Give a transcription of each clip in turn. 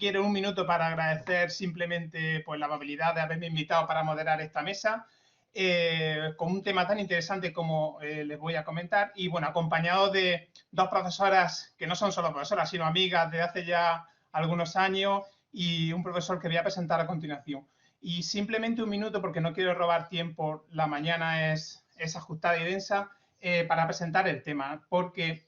quiero un minuto para agradecer simplemente pues, la amabilidad de haberme invitado para moderar esta mesa, con un tema tan interesante como les voy a comentar, y bueno, acompañado de dos profesoras que no son solo profesoras, sino amigas de hace ya algunos años, y un profesor que voy a presentar a continuación. Y simplemente un minuto, porque no quiero robar tiempo, la mañana es ajustada y densa, para presentar el tema, porque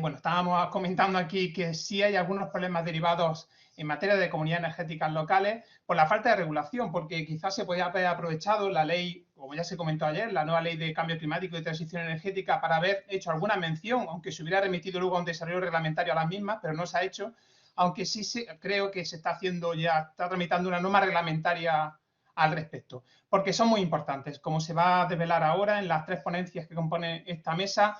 bueno, estábamos comentando aquí que sí hay algunos problemas derivados en materia de comunidades energéticas locales por la falta de regulación, porque quizás se podía haber aprovechado la ley, como ya se comentó ayer, la nueva ley de cambio climático y transición energética para haber hecho alguna mención, aunque se hubiera remitido luego a un desarrollo reglamentario a las mismas, pero no se ha hecho, aunque sí creo que se está haciendo ya, está tramitando una norma reglamentaria al respecto, porque son muy importantes, como se va a desvelar ahora en las 3 ponencias que componen esta mesa.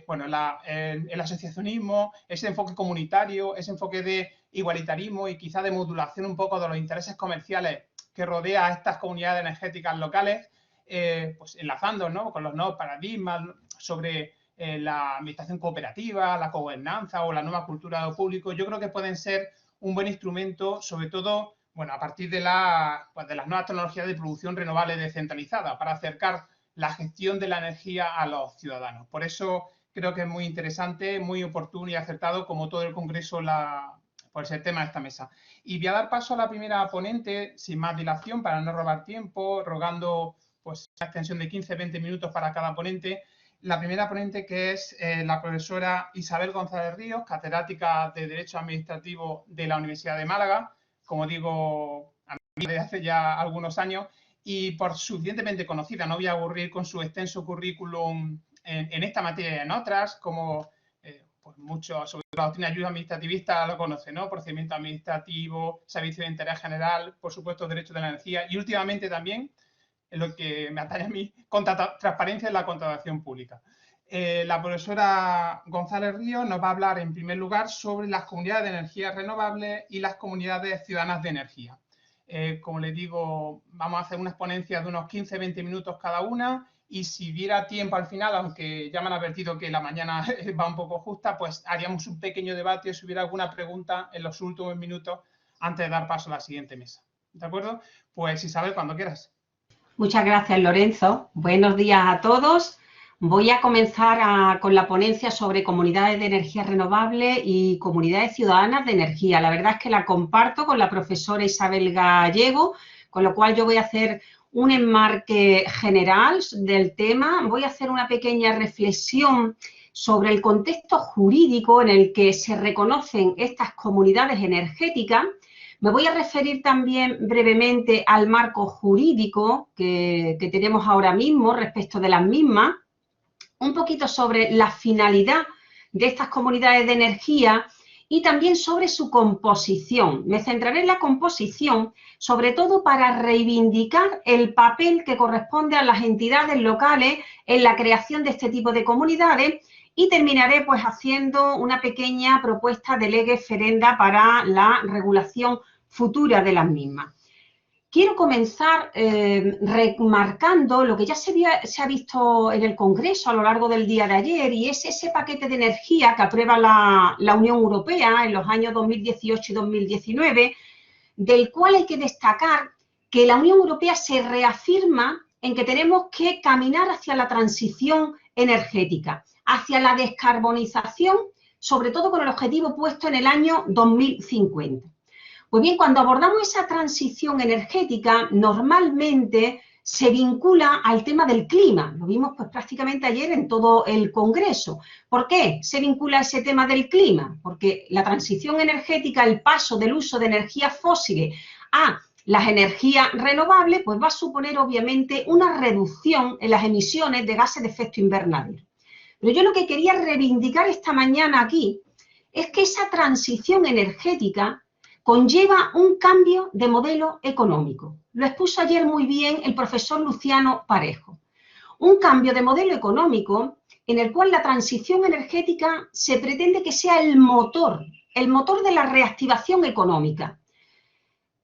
Bueno, el asociacionismo, ese enfoque comunitario, ese enfoque de igualitarismo y quizá de modulación un poco de los intereses comerciales que rodea a estas comunidades energéticas locales, pues enlazando, ¿no?, con los nuevos paradigmas sobre la administración cooperativa, la gobernanza o la nueva cultura de lo público. Yo creo que pueden ser un buen instrumento, sobre todo, bueno, a partir de las nuevas tecnologías de producción renovable descentralizada, para acercar la gestión de la energía a los ciudadanos. Por eso creo que es muy interesante, muy oportuno y acertado, como todo el Congreso, pues el tema de esta mesa. Y voy a dar paso a la primera ponente, sin más dilación, para no robar tiempo, rogando pues una extensión de 15-20 minutos para cada ponente. La primera ponente, que es la profesora Isabel González Ríos, catedrática de Derecho Administrativo de la Universidad de Málaga, como digo, a mí desde hace ya algunos años, y por suficientemente conocida. No voy a aburrir con su extenso currículum en esta materia y en otras, como pues mucho, sobre la doctrina de ayuda administrativista lo conoce, ¿no? Procedimiento administrativo, servicio de interés general, por supuesto, derecho de la energía, y últimamente también, en lo que me atañe a mí, transparencia en la contratación pública. La profesora González Ríos nos va a hablar, en primer lugar, sobre las comunidades de energía renovables y las comunidades ciudadanas de energía. Como les digo, vamos a hacer unas ponencias de unos 15-20 minutos cada una, y si hubiera tiempo al final, aunque ya me han advertido que la mañana va un poco justa, pues haríamos un pequeño debate si hubiera alguna pregunta en los últimos minutos antes de dar paso a la siguiente mesa. ¿De acuerdo? Pues Isabel, cuando quieras. Muchas gracias, Lorenzo. Buenos días a todos. Voy a comenzar con la ponencia sobre comunidades de energía renovable y comunidades ciudadanas de energía. La verdad es que la comparto con la profesora Isabel Gallego, con lo cual yo voy a hacer un enmarque general del tema. Voy a hacer una pequeña reflexión sobre el contexto jurídico en el que se reconocen estas comunidades energéticas. Me voy a referir también brevemente al marco jurídico que tenemos ahora mismo respecto de las mismas, un poquito sobre la finalidad de estas comunidades de energía y también sobre su composición. Me centraré en la composición, sobre todo para reivindicar el papel que corresponde a las entidades locales en la creación de este tipo de comunidades, y terminaré pues haciendo una pequeña propuesta de lege ferenda para la regulación futura de las mismas. Quiero comenzar remarcando lo que ya se ha visto en el Congreso a lo largo del día de ayer, y es ese paquete de energía que aprueba la Unión Europea en los años 2018 y 2019, del cual hay que destacar que la Unión Europea se reafirma en que tenemos que caminar hacia la transición energética, hacia la descarbonización, sobre todo con el objetivo puesto en el año 2050. Pues bien, cuando abordamos esa transición energética, normalmente se vincula al tema del clima. Lo vimos pues prácticamente ayer en todo el Congreso. ¿Por qué se vincula ese tema del clima? Porque la transición energética, el paso del uso de energías fósiles a las energías renovables, pues va a suponer obviamente una reducción en las emisiones de gases de efecto invernadero. Pero yo lo que quería reivindicar esta mañana aquí es que esa transición energética conlleva un cambio de modelo económico. Lo expuso ayer muy bien el profesor Luciano Parejo. Un cambio de modelo económico en el cual la transición energética se pretende que sea el motor de la reactivación económica.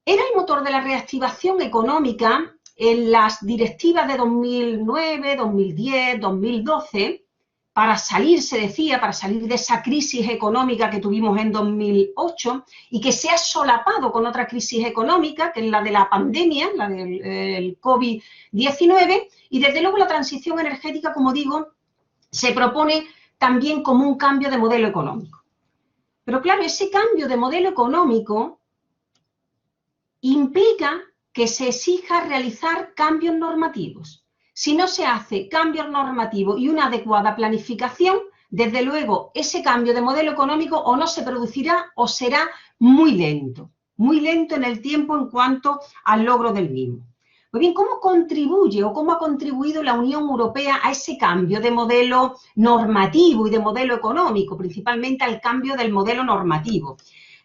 Era el motor de la reactivación económica en las directivas de 2009, 2010, 2012, para salir, se decía, para salir de esa crisis económica que tuvimos en 2008 y que se ha solapado con otra crisis económica, que es la de la pandemia, la del COVID-19, y desde luego la transición energética, como digo, se propone también como un cambio de modelo económico. Pero claro, ese cambio de modelo económico implica que se exija realizar cambios normativos. Si no se hace cambios normativos y una adecuada planificación, desde luego ese cambio de modelo económico o no se producirá o será muy lento en el tiempo en cuanto al logro del mismo. Pues bien, ¿cómo contribuye o cómo ha contribuido la Unión Europea a ese cambio de modelo normativo y de modelo económico, principalmente al cambio del modelo normativo?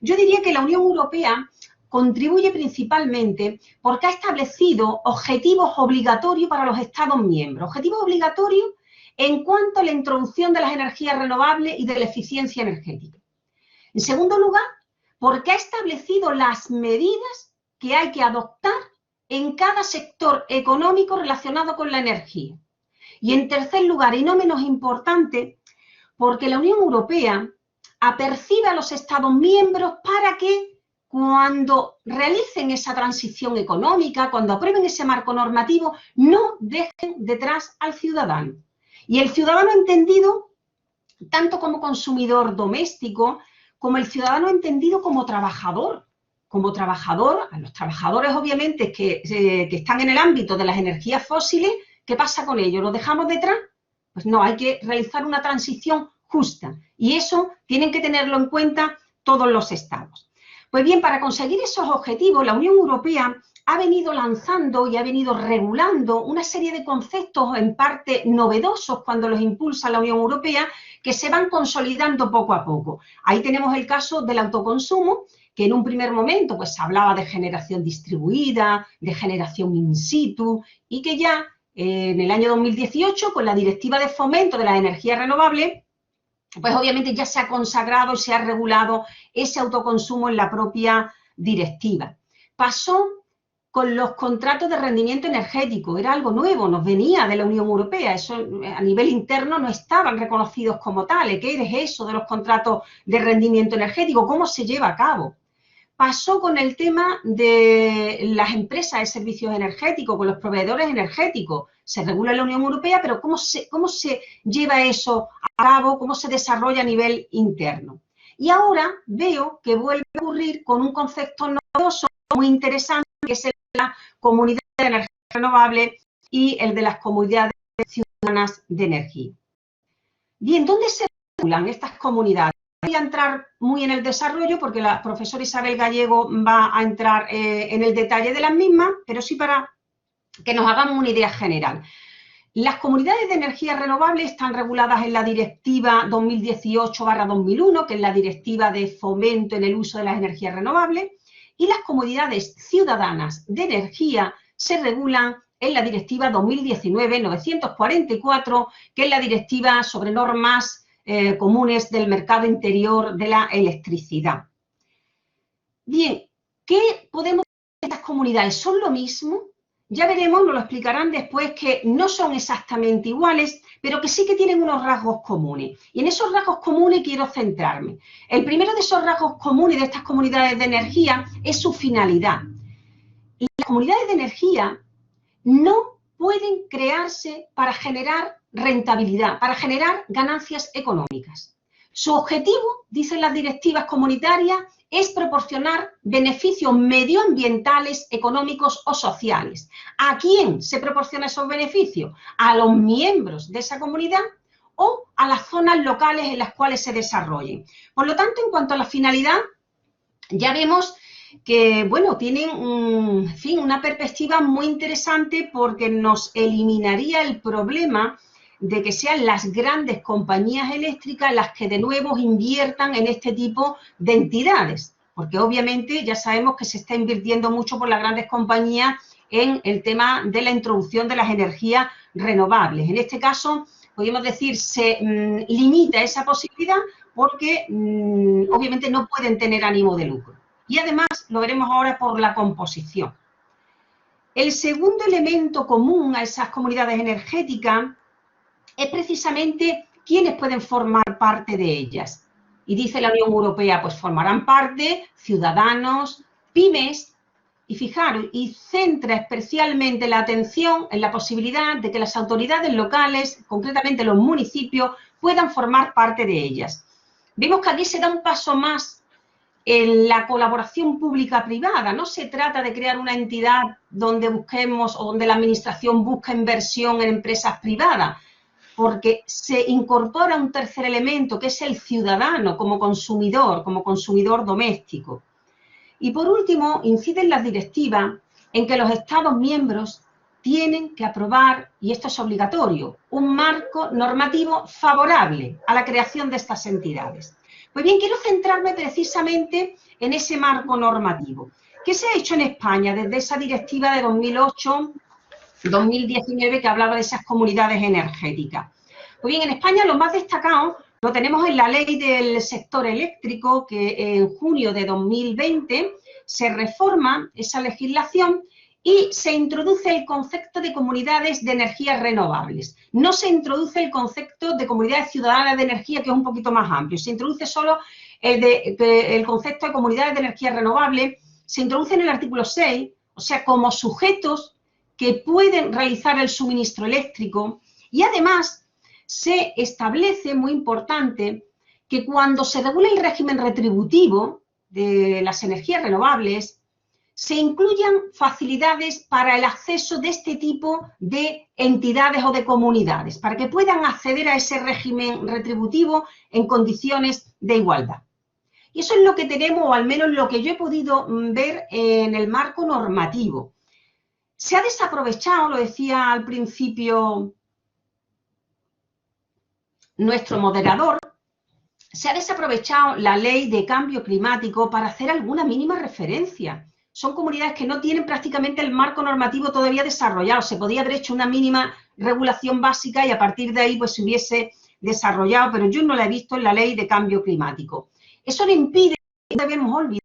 Yo diría que la Unión Europea contribuye principalmente porque ha establecido objetivos obligatorios para los Estados miembros, objetivos obligatorios en cuanto a la introducción de las energías renovables y de la eficiencia energética. En segundo lugar, porque ha establecido las medidas que hay que adoptar en cada sector económico relacionado con la energía. Y en tercer lugar, y no menos importante, porque la Unión Europea apercibe a los Estados miembros para que cuando realicen esa transición económica, cuando aprueben ese marco normativo, no dejen detrás al ciudadano. Y el ciudadano entendido tanto como consumidor doméstico, como el ciudadano entendido como trabajador. Como trabajador, a los trabajadores obviamente que están en el ámbito de las energías fósiles, ¿qué pasa con ellos? ¿Los dejamos detrás? Pues no, hay que realizar una transición justa. Y eso tienen que tenerlo en cuenta todos los estados. Pues bien, para conseguir esos objetivos, la Unión Europea ha venido lanzando y ha venido regulando una serie de conceptos en parte novedosos cuando los impulsa la Unión Europea, que se van consolidando poco a poco. Ahí tenemos el caso del autoconsumo, que en un primer momento pues se hablaba de generación distribuida, de generación in situ, y que ya en el año 2018, con la Directiva de Fomento de las Energías Renovables, pues obviamente ya se ha consagrado y se ha regulado ese autoconsumo en la propia directiva. Pasó con los contratos de rendimiento energético, era algo nuevo, nos venía de la Unión Europea, eso a nivel interno no estaban reconocidos como tales. ¿Qué es eso de los contratos de rendimiento energético? ¿Cómo se lleva a cabo? Pasó con el tema de las empresas de servicios energéticos, con los proveedores energéticos. Se regula en la Unión Europea, pero ¿cómo se lleva eso a cabo? ¿Cómo se desarrolla a nivel interno? Y ahora veo que vuelve a ocurrir con un concepto novedoso muy interesante, que es el de la comunidad de energía renovable y el de las comunidades ciudadanas de energía. Bien, ¿dónde se regulan estas comunidades? Voy a entrar muy en el desarrollo porque la profesora Isabel Gallego va a entrar en el detalle de las mismas, pero sí para que nos hagamos una idea general. Las comunidades de energía renovable están reguladas en la Directiva 2018/2001, que es la Directiva de Fomento en el Uso de las Energías Renovables, y las comunidades ciudadanas de energía se regulan en la Directiva 2019/944, que es la Directiva sobre normas comunes del mercado interior de la electricidad. Bien, ¿qué podemos decir de estas comunidades? ¿Son lo mismo? Ya veremos, nos lo explicarán después, que no son exactamente iguales, pero que sí que tienen unos rasgos comunes. Y en esos rasgos comunes quiero centrarme. El primero de esos rasgos comunes de estas comunidades de energía es su finalidad. Y las comunidades de energía no pueden crearse para generar rentabilidad, para generar ganancias económicas. Su objetivo, dicen las directivas comunitarias, es proporcionar beneficios medioambientales, económicos o sociales. ¿A quién se proporciona esos beneficios? ¿A los miembros de esa comunidad o a las zonas locales en las cuales se desarrollen? Por lo tanto, en cuanto a la finalidad, ya vemos que, bueno, tienen una perspectiva muy interesante porque nos eliminaría el problema de que sean las grandes compañías eléctricas las que de nuevo inviertan en este tipo de entidades, porque obviamente ya sabemos que se está invirtiendo mucho por las grandes compañías en el tema de la introducción de las energías renovables. En este caso, podríamos decir, se limita esa posibilidad porque obviamente no pueden tener ánimo de lucro. Y además, lo veremos ahora por la composición. El segundo elemento común a esas comunidades energéticas es precisamente ¿quiénes pueden formar parte de ellas? Y dice la Unión Europea, pues formarán parte ciudadanos, pymes, y fijaros, y centra especialmente la atención en la posibilidad de que las autoridades locales, concretamente los municipios, puedan formar parte de ellas. Vemos que aquí se da un paso más en la colaboración pública-privada. No se trata de crear una entidad donde busquemos o donde la administración busca inversión en empresas privadas, porque se incorpora un tercer elemento, que es el ciudadano como consumidor doméstico. Y por último, inciden las directivas en que los Estados miembros tienen que aprobar, y esto es obligatorio, un marco normativo favorable a la creación de estas entidades. Pues bien, quiero centrarme precisamente en ese marco normativo. ¿Qué se ha hecho en España desde esa directiva de 2008-2019 que hablaba de esas comunidades energéticas? Pues bien, en España lo más destacado lo tenemos en la ley del sector eléctrico, que en junio de 2020 se reforma esa legislación y se introduce el concepto de comunidades de energías renovables. No se introduce el concepto de comunidades ciudadanas de energía, que es un poquito más amplio. Se introduce solo el concepto de comunidades de energía renovable. Se introduce en el artículo 6, o sea, como sujetos que pueden realizar el suministro eléctrico, y además se establece, muy importante, que cuando se regula el régimen retributivo de las energías renovables, se incluyan facilidades para el acceso de este tipo de entidades o de comunidades, para que puedan acceder a ese régimen retributivo en condiciones de igualdad. Y eso es lo que tenemos, o al menos lo que yo he podido ver en el marco normativo. Se ha desaprovechado, lo decía al principio nuestro moderador, se ha desaprovechado la ley de cambio climático para hacer alguna mínima referencia. Son comunidades que no tienen prácticamente el marco normativo todavía desarrollado. Se podía haber hecho una mínima regulación básica y a partir de ahí pues se hubiese desarrollado, pero yo no la he visto en la ley de cambio climático. Eso no impide, no debemos olvidar,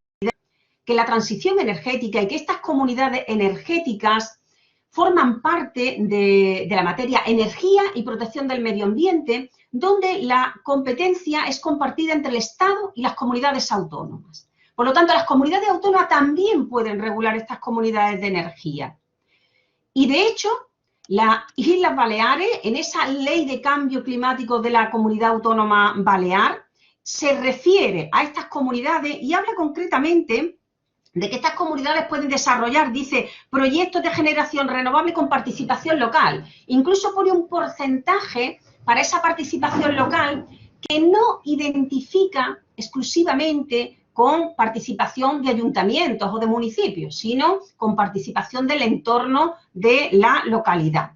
que la transición energética y que estas comunidades energéticas forman parte de la materia energía y protección del medio ambiente, donde la competencia es compartida entre el Estado y las comunidades autónomas. Por lo tanto, las comunidades autónomas también pueden regular estas comunidades de energía. Y de hecho, las Islas Baleares, en esa ley de cambio climático de la Comunidad Autónoma Balear, se refiere a estas comunidades y habla concretamente de que estas comunidades pueden desarrollar, dice, proyectos de generación renovable con participación local. Incluso pone un porcentaje para esa participación local que no identifica exclusivamente con participación de ayuntamientos o de municipios, sino con participación del entorno de la localidad.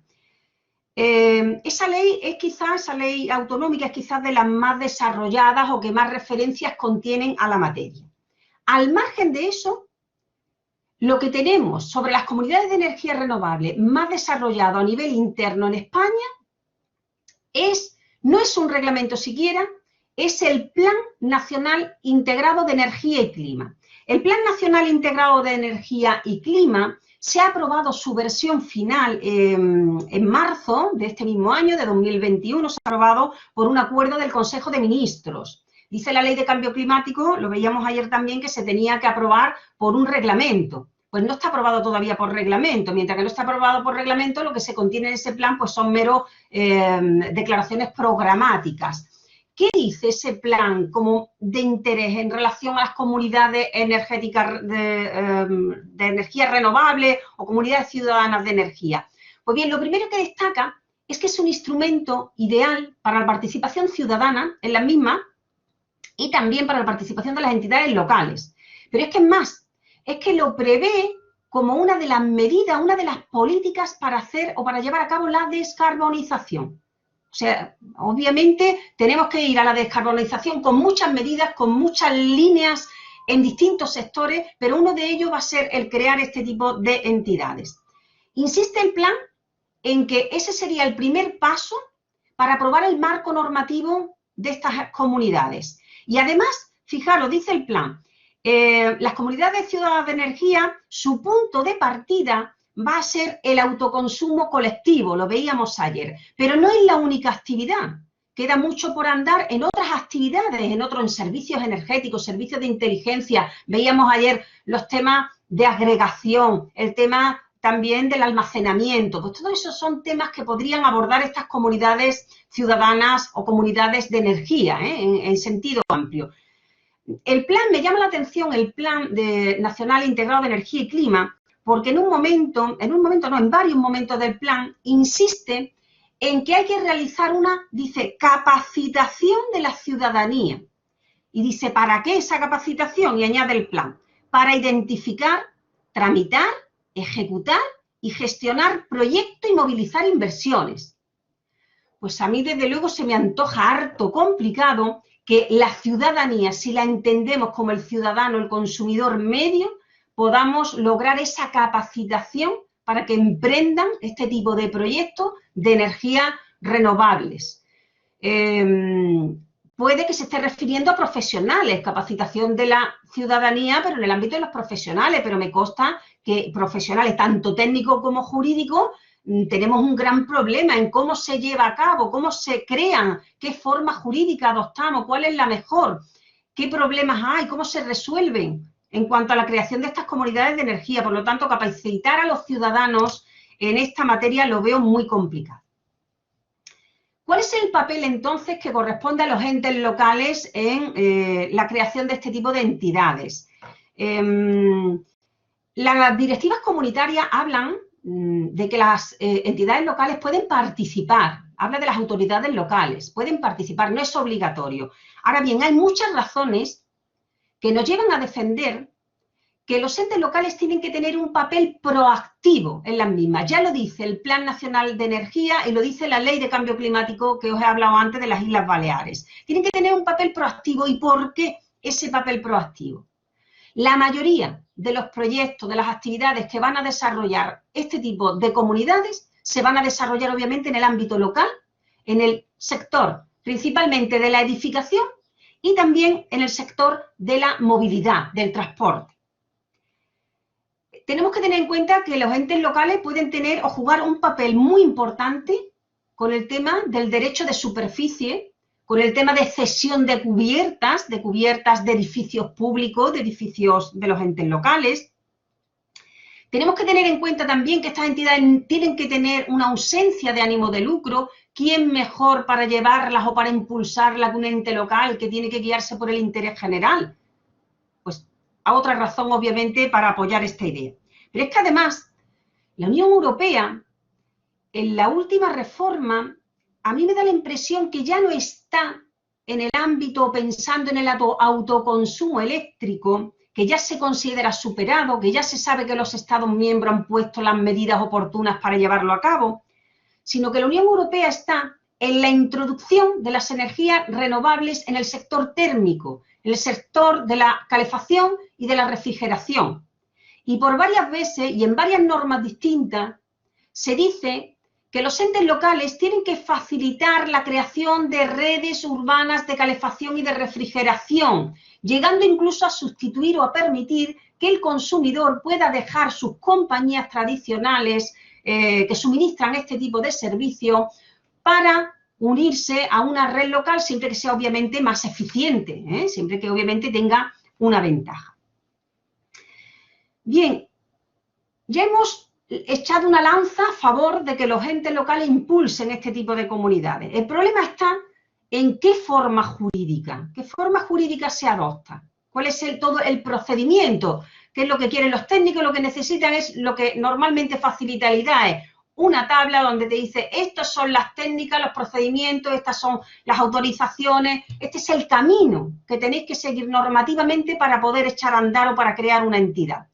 Esa ley es quizás, esa ley autonómica es quizás de las más desarrolladas o que más referencias contienen a la materia. Al margen de eso, lo que tenemos sobre las comunidades de energía renovable más desarrollado a nivel interno en España no es un reglamento siquiera, es el Plan Nacional Integrado de Energía y Clima. El Plan Nacional Integrado de Energía y Clima se ha aprobado su versión final en marzo de este mismo año, de 2021, se ha aprobado por un acuerdo del Consejo de Ministros. Dice la Ley de Cambio Climático, lo veíamos ayer también, que se tenía que aprobar por un reglamento. Pues no está aprobado todavía por reglamento. Mientras que no está aprobado por reglamento, lo que se contiene en ese plan pues son meros declaraciones programáticas. ¿Qué dice ese plan como de interés en relación a las comunidades energéticas de energía renovable o comunidades ciudadanas de energía? Pues bien, lo primero que destaca es que es un instrumento ideal para la participación ciudadana en las mismas y también para la participación de las entidades locales. Pero es que es más, es que lo prevé como una de las medidas, una de las políticas para hacer o para llevar a cabo la descarbonización. O sea, obviamente tenemos que ir a la descarbonización con muchas medidas, con muchas líneas en distintos sectores, pero uno de ellos va a ser el crear este tipo de entidades. Insiste el plan en que ese sería el primer paso para aprobar el marco normativo de estas comunidades. Y además, fijaros, dice el plan, las comunidades ciudadanas de energía, su punto de partida va a ser el autoconsumo colectivo, lo veíamos ayer, pero no es la única actividad queda mucho por andar en otras actividades, en servicios energéticos, servicios de inteligencia. Veíamos ayer los temas de agregación, el tema también del almacenamiento. Pues todos esos son temas que podrían abordar estas comunidades ciudadanas o comunidades de energía, en sentido amplio. El plan, me llama la atención el Plan Nacional Integrado de Energía y Clima, porque en varios momentos del plan insiste en que hay que realizar dice, capacitación de la ciudadanía. Y dice, ¿para qué esa capacitación? Y añade el plan, para identificar, tramitar, ejecutar y gestionar proyectos y movilizar inversiones. Pues a mí, desde luego, se me antoja harto complicado que la ciudadanía, si la entendemos como el ciudadano, el consumidor medio, podamos lograr esa capacitación para que emprendan este tipo de proyectos de energías renovables. Puede que se esté refiriendo a profesionales, capacitación de la ciudadanía, pero en el ámbito de los profesionales, pero me consta que profesionales, tanto técnicos como jurídicos, tenemos un gran problema en cómo se lleva a cabo, cómo se crean, qué forma jurídica adoptamos, cuál es la mejor, qué problemas hay, cómo se resuelven en cuanto a la creación de estas comunidades de energía. Por lo tanto, capacitar a los ciudadanos en esta materia lo veo muy complicado. ¿Cuál es el papel entonces que corresponde a los entes locales en la creación de este tipo de entidades? Las directivas comunitarias hablan de que las entidades locales pueden participar, habla de las autoridades locales, pueden participar, no es obligatorio. Ahora bien, hay muchas razones que nos llevan a defender que los entes locales tienen que tener un papel proactivo en las mismas. Ya lo dice el Plan Nacional de Energía y lo dice la Ley de Cambio Climático que os he hablado antes de las Islas Baleares. Tienen que tener un papel proactivo. ¿Y por qué ese papel proactivo? La mayoría de los proyectos, de las actividades que van a desarrollar este tipo de comunidades, se van a desarrollar obviamente en el ámbito local, en el sector principalmente de la edificación y también en el sector de la movilidad, del transporte. Tenemos que tener en cuenta que los entes locales pueden tener o jugar un papel muy importante con el tema del derecho de superficie, con el tema de cesión de cubiertas de edificios públicos, de edificios de los entes locales. Tenemos que tener en cuenta también que estas entidades tienen que tener una ausencia de ánimo de lucro. ¿Quién mejor para llevarlas o para impulsarlas que un ente local que tiene que guiarse por el interés general? Pues a otra razón, obviamente, para apoyar esta idea. Pero es que además, la Unión Europea, en la última reforma, a mí me da la impresión que ya no está en el ámbito pensando en el autoconsumo eléctrico, que ya se considera superado, que ya se sabe que los Estados miembros han puesto las medidas oportunas para llevarlo a cabo, sino que la Unión Europea está en la introducción de las energías renovables en el sector térmico, en el sector de la calefacción y de la refrigeración. Y por varias veces y en varias normas distintas se dice que los entes locales tienen que facilitar la creación de redes urbanas de calefacción y de refrigeración, llegando incluso a sustituir o a permitir que el consumidor pueda dejar sus compañías tradicionales que suministran este tipo de servicio para unirse a una red local siempre que sea obviamente más eficiente, siempre que obviamente tenga una ventaja. Bien, ya hemos echado una lanza a favor de que los entes locales impulsen este tipo de comunidades. El problema está en qué forma jurídica se adopta, cuál es todo el procedimiento, qué es lo que quieren los técnicos, lo que necesitan es lo que normalmente facilita el IDAE, una tabla donde te dice, estas son las técnicas, los procedimientos, estas son las autorizaciones, este es el camino que tenéis que seguir normativamente para poder echar a andar o para crear una entidad.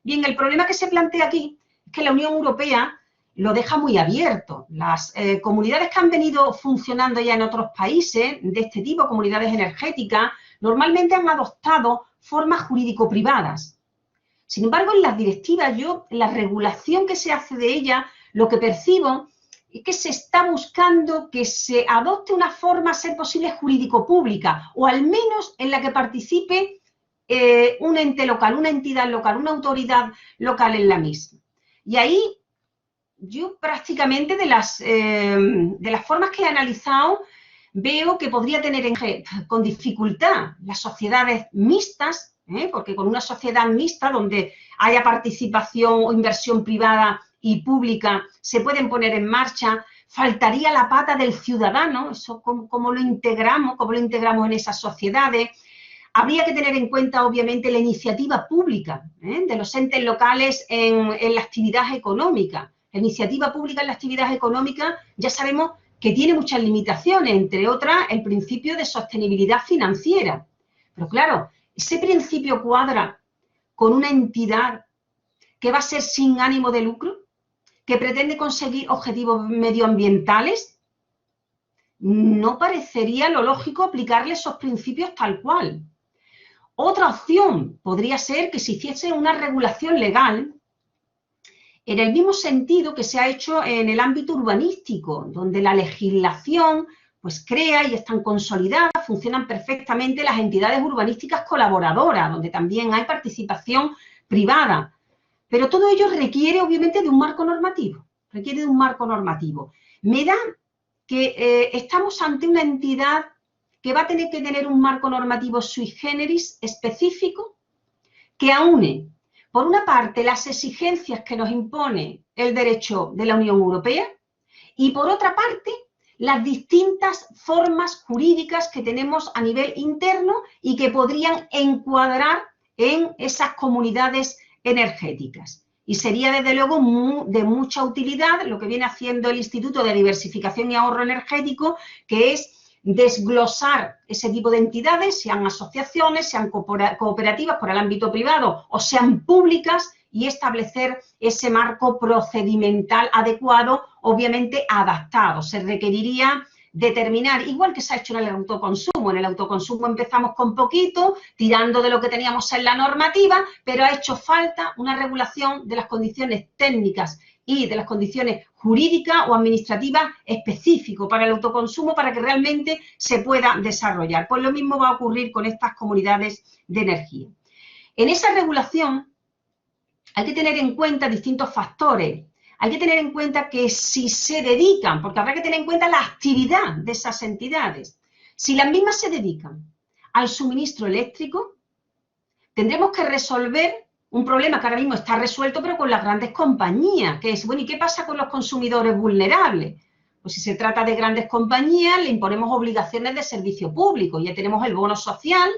Bien, el problema que se plantea aquí es que la Unión Europea lo deja muy abierto. Las comunidades que han venido funcionando ya en otros países de este tipo, comunidades energéticas, normalmente han adoptado formas jurídico-privadas. Sin embargo, en las directivas, en la regulación que se hace de ellas, lo que percibo es que se está buscando que se adopte una forma, a ser posible, jurídico-pública, o al menos en la que participe un ente local, una entidad local, una autoridad local en la misma. Y ahí yo prácticamente de las formas que he analizado, veo que podría tener con dificultad las sociedades mixtas, porque con una sociedad mixta donde haya participación o inversión privada y pública se pueden poner en marcha, faltaría la pata del ciudadano, eso cómo lo integramos en esas sociedades. Habría que tener en cuenta, obviamente, la iniciativa pública de los entes locales en la actividad económica. La iniciativa pública en la actividad económica ya sabemos que tiene muchas limitaciones, entre otras el principio de sostenibilidad financiera. Pero claro, ese principio cuadra con una entidad que va a ser sin ánimo de lucro, que pretende conseguir objetivos medioambientales. No parecería lo lógico aplicarle esos principios tal cual. Otra opción podría ser que se hiciese una regulación legal en el mismo sentido que se ha hecho en el ámbito urbanístico, donde la legislación pues crea y están consolidadas, funcionan perfectamente las entidades urbanísticas colaboradoras, donde también hay participación privada. Pero todo ello requiere obviamente de un marco normativo, Me da que estamos ante una entidad que va a tener que tener un marco normativo sui generis específico que aúne, por una parte, las exigencias que nos impone el derecho de la Unión Europea y, por otra parte, las distintas formas jurídicas que tenemos a nivel interno y que podrían encuadrar en esas comunidades energéticas. Y sería, desde luego, de mucha utilidad lo que viene haciendo el Instituto de Diversificación y Ahorro Energético, que es desglosar ese tipo de entidades, sean asociaciones, sean cooperativas por el ámbito privado o sean públicas, y establecer ese marco procedimental adecuado, obviamente adaptado. Se requeriría determinar, igual que se ha hecho en el autoconsumo empezamos con poquito, tirando de lo que teníamos en la normativa, pero ha hecho falta una regulación de las condiciones técnicas y de las condiciones jurídicas o administrativas específicas para el autoconsumo para que realmente se pueda desarrollar. Pues lo mismo va a ocurrir con estas comunidades de energía. En esa regulación hay que tener en cuenta distintos factores. Hay que tener en cuenta que si se dedican, porque habrá que tener en cuenta la actividad de esas entidades, si las mismas se dedican al suministro eléctrico, tendremos que resolver un problema que ahora mismo está resuelto, pero con las grandes compañías, que es, bueno, ¿y qué pasa con los consumidores vulnerables? Pues si se trata de grandes compañías, le imponemos obligaciones de servicio público. Ya tenemos el bono social,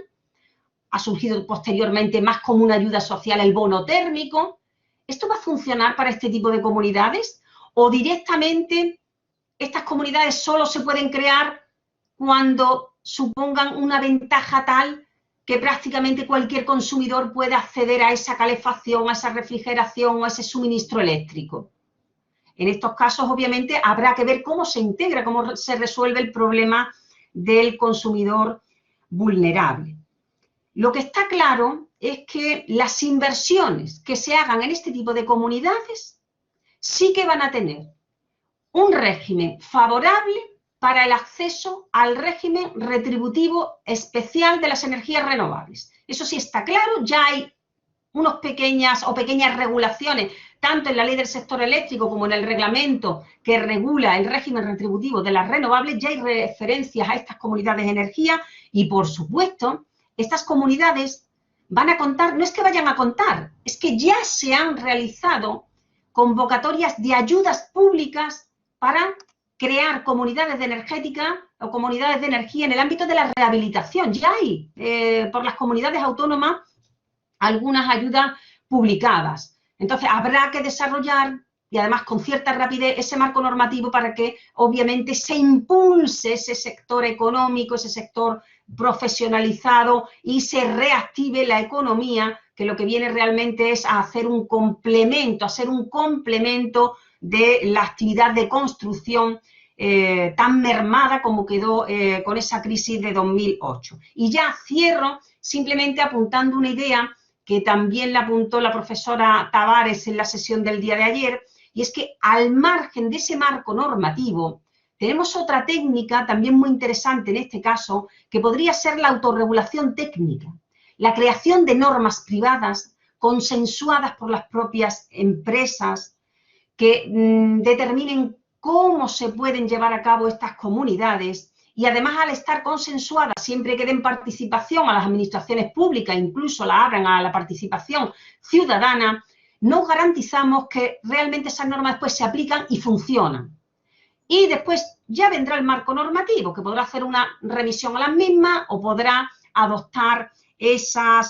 ha surgido posteriormente más como una ayuda social el bono térmico. ¿Esto va a funcionar para este tipo de comunidades? ¿O directamente estas comunidades solo se pueden crear cuando supongan una ventaja tal que prácticamente cualquier consumidor pueda acceder a esa calefacción, a esa refrigeración o a ese suministro eléctrico? En estos casos, obviamente, habrá que ver cómo se integra, cómo se resuelve el problema del consumidor vulnerable. Lo que está claro es que las inversiones que se hagan en este tipo de comunidades sí que van a tener un régimen favorable para el acceso al régimen retributivo especial de las energías renovables. Eso sí está claro, ya hay unas pequeñas regulaciones, tanto en la ley del sector eléctrico como en el reglamento que regula el régimen retributivo de las renovables, ya hay referencias a estas comunidades de energía y, por supuesto, estas comunidades van a contar, no es que vayan a contar, es que ya se han realizado convocatorias de ayudas públicas para crear comunidades de energética o comunidades de energía en el ámbito de la rehabilitación. Ya hay por las comunidades autónomas algunas ayudas publicadas. Entonces habrá que desarrollar, y además con cierta rapidez, ese marco normativo para que obviamente se impulse ese sector económico, ese sector profesionalizado y se reactive la economía, que lo que viene realmente es a hacer un complemento, de la actividad de construcción tan mermada como quedó con esa crisis de 2008. Y ya cierro simplemente apuntando una idea que también la apuntó la profesora Tavares en la sesión del día de ayer, y es que al margen de ese marco normativo, tenemos otra técnica también muy interesante en este caso, que podría ser la autorregulación técnica, la creación de normas privadas consensuadas por las propias empresas que determinen cómo se pueden llevar a cabo estas comunidades y además al estar consensuada, siempre que den participación a las administraciones públicas, incluso la abran a la participación ciudadana, nos garantizamos que realmente esas normas después se aplican y funcionan. Y después ya vendrá el marco normativo, que podrá hacer una revisión a las mismas o podrá adoptar esa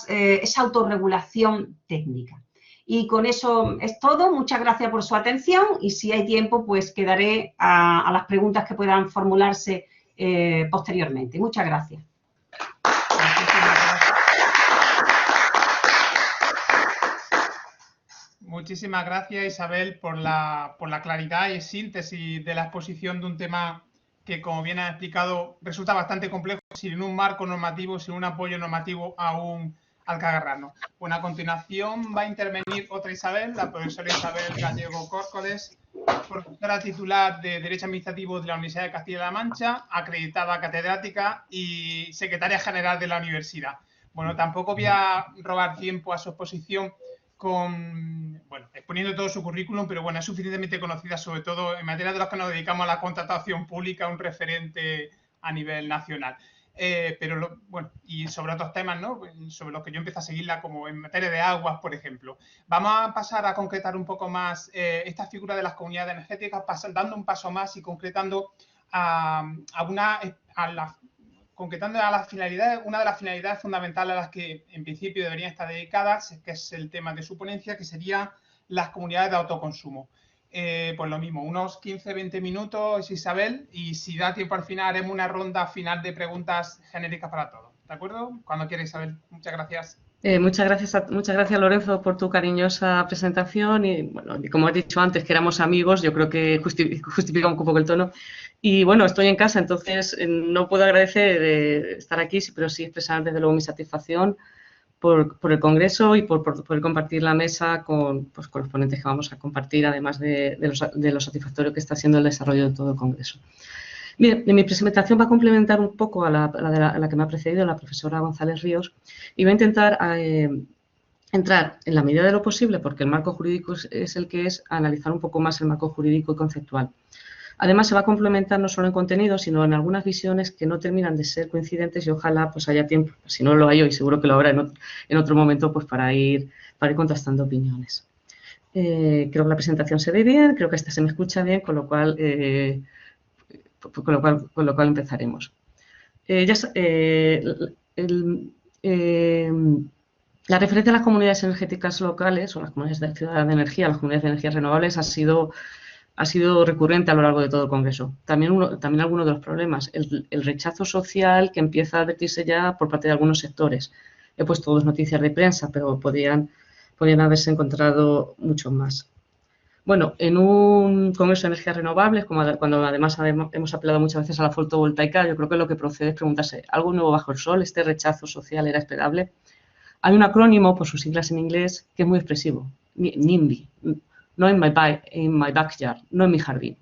autorregulación técnica. Y con eso es todo. Muchas gracias por su atención y si hay tiempo, pues quedaré a las preguntas que puedan formularse posteriormente. Muchas gracias. Muchísimas gracias, Isabel, por la claridad y síntesis de la exposición de un tema que, como bien ha explicado, resulta bastante complejo sin un marco normativo, sin un apoyo normativo aún al que agarrarnos. Bueno, a continuación va a intervenir otra Isabel, la profesora Isabel Gallego Córcoles, profesora titular de Derecho Administrativo de la Universidad de Castilla-La Mancha, acreditada catedrática y secretaria general de la universidad. Bueno, tampoco voy a robar tiempo a su exposición exponiendo todo su currículum, pero bueno, es suficientemente conocida, sobre todo en materia de los que nos dedicamos a la contratación pública, un referente a nivel nacional. Y sobre otros temas, ¿no? Sobre los que yo empecé a seguirla, como en materia de aguas, por ejemplo. Vamos a pasar a concretar un poco más esta figura de las comunidades energéticas, dando un paso más y concretando concretando a las finalidades, una de las finalidades fundamentales a las que en principio deberían estar dedicadas, que es el tema de su ponencia, que serían las comunidades de autoconsumo. Pues lo mismo, unos 15-20 minutos, Isabel, y si da tiempo al final haremos una ronda final de preguntas genéricas para todos. ¿De acuerdo? Cuando quiera, Isabel. Muchas gracias. Muchas gracias, Lorenzo, por tu cariñosa presentación y, bueno, como has dicho antes, que éramos amigos, yo creo que justifica un poco el tono. Y, bueno, estoy en casa, entonces no puedo agradecer estar aquí, pero sí expresar desde luego mi satisfacción por el Congreso y por poder compartir la mesa con los ponentes que vamos a compartir, además de lo satisfactorio que está siendo el desarrollo de todo el Congreso. Bien, mi presentación va a complementar un poco a la que me ha precedido, la profesora González Ríos, y voy a intentar entrar en la medida de lo posible, porque el marco jurídico es el que es, a analizar un poco más el marco jurídico y conceptual. Además, se va a complementar no solo en contenido, sino en algunas visiones que no terminan de ser coincidentes y ojalá pues haya tiempo, si no lo hay hoy, seguro que lo habrá en otro momento, pues para ir contrastando opiniones. Creo que la presentación se ve bien, creo que esta se me escucha bien, con lo cual empezaremos. La referencia a las comunidades energéticas locales o las comunidades de ciudad de energía, las comunidades de energías renovables ha sido recurrente a lo largo de todo el Congreso. También algunos de los problemas, el rechazo social que empieza a advertirse ya por parte de algunos sectores. He puesto dos noticias de prensa, pero podrían haberse encontrado mucho más. Bueno, en un Congreso de Energías Renovables, cuando además hemos apelado muchas veces a la fotovoltaica, yo creo que lo que procede es preguntarse, ¿algo nuevo bajo el sol? ¿Este rechazo social era esperable? Hay un acrónimo, por sus siglas en inglés, que es muy expresivo, NIMBY, no in my backyard, no en mi jardín.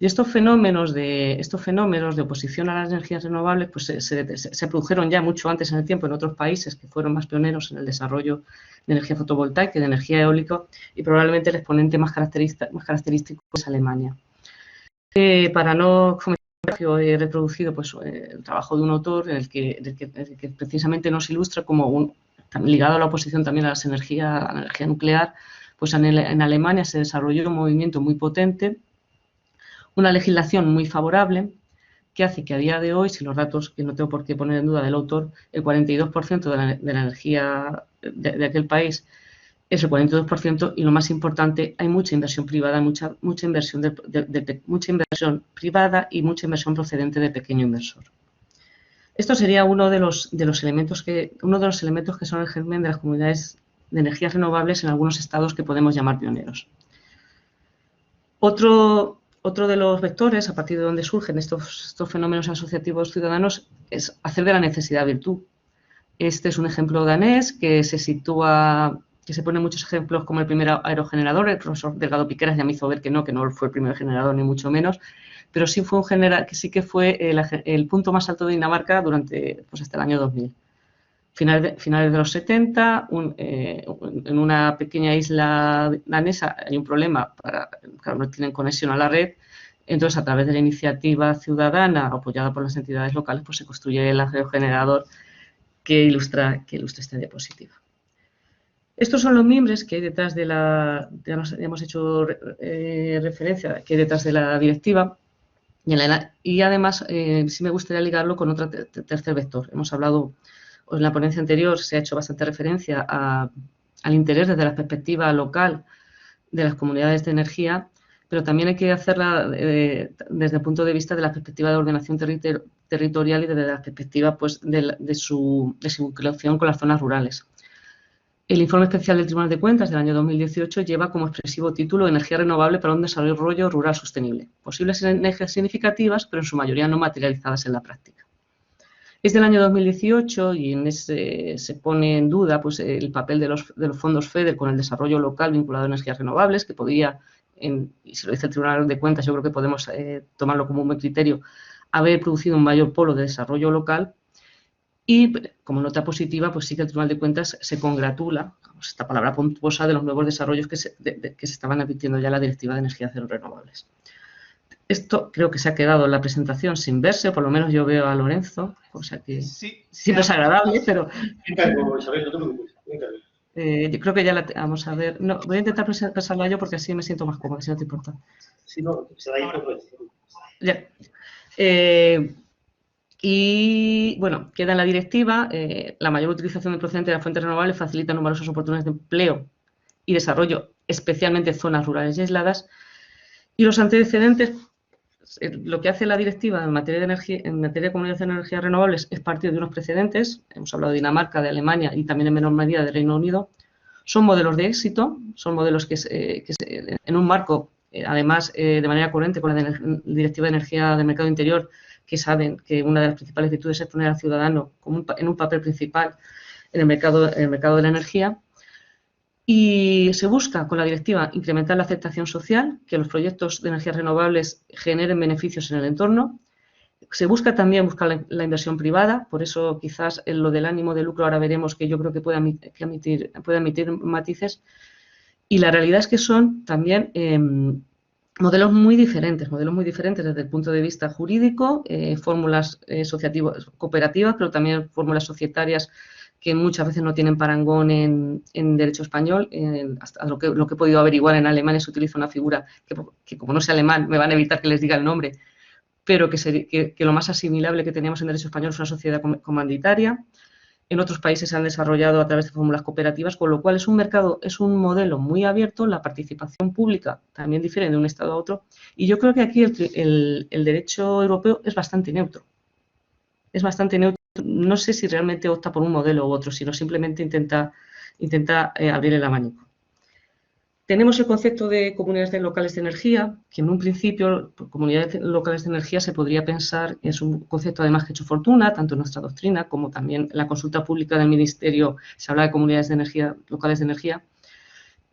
Y estos fenómenos de oposición a las energías renovables pues se produjeron ya mucho antes en el tiempo en otros países que fueron más pioneros en el desarrollo de energía fotovoltaica y de energía eólica, y probablemente el exponente más característico es Alemania. Para no comentar, he reproducido pues, el trabajo de un autor en el que precisamente nos ilustra como ligado a la oposición también a la energía nuclear, pues en Alemania se desarrolló un movimiento muy potente, una legislación muy favorable que hace que a día de hoy, si los datos que no tengo por qué poner en duda del autor, el 42% de la energía de aquel país es el 42% y lo más importante, hay mucha inversión privada, mucha inversión privada y mucha inversión procedente de pequeño inversor. Esto sería uno de los elementos que son el germen de las comunidades de energías renovables en algunos estados que podemos llamar pioneros. Otro de los vectores, a partir de donde surgen estos fenómenos asociativos ciudadanos, es hacer de la necesidad virtud. Este es un ejemplo danés que se pone muchos ejemplos como el primer aerogenerador. El profesor Delgado Piqueras ya me hizo ver que no fue el primer generador ni mucho menos, pero sí fue el punto más alto de Dinamarca durante hasta el año 2000. Finales de los 70, en una pequeña isla danesa hay un problema, claro, no tienen conexión a la red, Entonces, a través de la iniciativa ciudadana apoyada por las entidades locales, pues se construye el aerogenerador que ilustra esta diapositiva. Estos son los mimbres que hay detrás de la, ya hemos hecho referencia, que hay detrás de la directiva. Y además, sí me gustaría ligarlo con otro tercer vector. Hemos hablado, en la ponencia anterior se ha hecho bastante referencia al interés desde la perspectiva local de las comunidades de energía, pero también hay que hacerla desde el punto de vista de la perspectiva de ordenación territorial y desde la perspectiva pues, de su vinculación con las zonas rurales. El informe especial del Tribunal de Cuentas del año 2018 lleva como expresivo título Energía renovable para un desarrollo rural sostenible. Posibles sinergias significativas, pero en su mayoría no materializadas en la práctica. Es del año 2018 y en ese se pone en duda pues, el papel de los fondos FEDER con el desarrollo local vinculado a energías renovables, que podría, y se lo dice el Tribunal de Cuentas, yo creo que podemos tomarlo como un buen criterio, haber producido un mayor polo de desarrollo local. Y como nota positiva, pues sí que el Tribunal de Cuentas se congratula, esta palabra pomposa, de los nuevos desarrollos que se estaban advirtiendo ya en la Directiva de Energías Renovables. Esto creo que se ha quedado en la presentación sin verse, por lo menos yo veo a Lorenzo, o sea que sí, siempre es agradable, pero... yo creo que ya la vamos a ver. No, voy a intentar pasarla yo porque así me siento más cómoda, si no te importa. Si no, se va a ir por ya. Y, bueno, queda en la directiva, la mayor utilización de procedentes de las fuentes renovables facilita numerosas oportunidades de empleo y desarrollo, especialmente en zonas rurales y aisladas. Y los antecedentes, lo que hace la directiva en materia de energía, en materia de comunidades de energías renovables es partir de unos precedentes, hemos hablado de Dinamarca, de Alemania y también en menor medida de Reino Unido. Son modelos de éxito, son modelos que en un marco, además, de manera coherente con la Directiva de Energía del Mercado Interior, que saben que una de las principales virtudes es poner al ciudadano en un papel principal en el mercado de la energía. Y se busca con la directiva incrementar la aceptación social, que los proyectos de energías renovables generen beneficios en el entorno. Se busca también buscar la inversión privada, por eso quizás en lo del ánimo de lucro ahora veremos que yo creo que puede emitir matices. Y la realidad es que son también modelos muy diferentes desde el punto de vista jurídico, fórmulas asociativas cooperativas, pero también fórmulas societarias que muchas veces no tienen parangón en derecho español. Hasta lo que he podido averiguar, en Alemania se utiliza una figura que como no sé alemán, me van a evitar que les diga el nombre, pero que lo más asimilable que teníamos en derecho español es una sociedad comanditaria. En otros países se han desarrollado a través de fórmulas cooperativas, con lo cual es un modelo muy abierto. La participación pública también difiere de un estado a otro. Y yo creo que aquí el derecho europeo es bastante neutro. Es bastante neutro. No sé si realmente opta por un modelo u otro, sino simplemente intenta abrir el abanico. Tenemos el concepto de comunidades locales de energía, que en un principio, por comunidades locales de energía se podría pensar, es un concepto además que ha hecho fortuna, tanto en nuestra doctrina como también en la consulta pública del Ministerio se habla de comunidades de energía, locales de energía,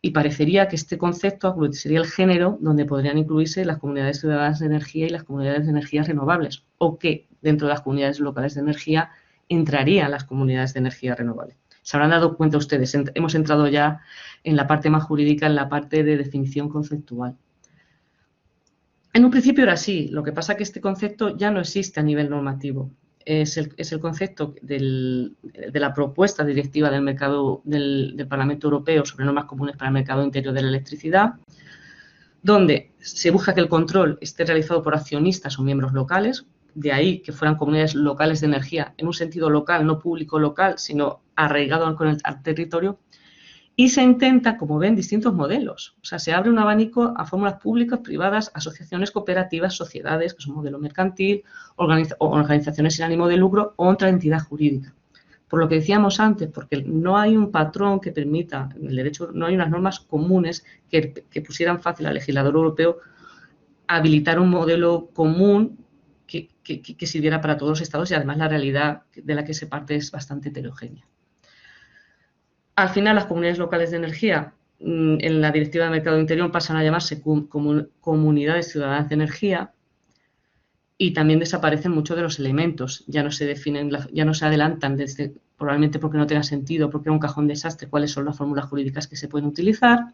y parecería que este concepto sería el género donde podrían incluirse las comunidades ciudadanas de energía y las comunidades de energías renovables, o que dentro de las comunidades locales de energía entrarían las comunidades de energía renovable. Se habrán dado cuenta ustedes, hemos entrado ya en la parte más jurídica, en la parte de definición conceptual. En un principio era así, lo que pasa es que este concepto ya no existe a nivel normativo. Es el concepto de la propuesta directiva del Parlamento Europeo sobre normas comunes para el mercado interior de la electricidad, donde se busca que el control esté realizado por accionistas o miembros locales. De ahí que fueran comunidades locales de energía, en un sentido local, no público local, sino arraigado al territorio, y se intenta, como ven, distintos modelos. O sea, se abre un abanico a fórmulas públicas, privadas, asociaciones cooperativas, sociedades, que son modelo mercantil, organizaciones sin ánimo de lucro o otra entidad jurídica. Por lo que decíamos antes, porque no hay un patrón que permita, en el derecho no hay unas normas comunes que pusieran fácil al legislador europeo habilitar un modelo común que sirviera para todos los estados, y además la realidad de la que se parte es bastante heterogénea. Al final, las comunidades locales de energía en la Directiva de Mercado Interior pasan a llamarse comunidades ciudadanas de energía, y también desaparecen muchos de los elementos, ya no se definen, ya no se adelantan, probablemente porque no tenga sentido, porque era un cajón desastre, cuáles son las fórmulas jurídicas que se pueden utilizar.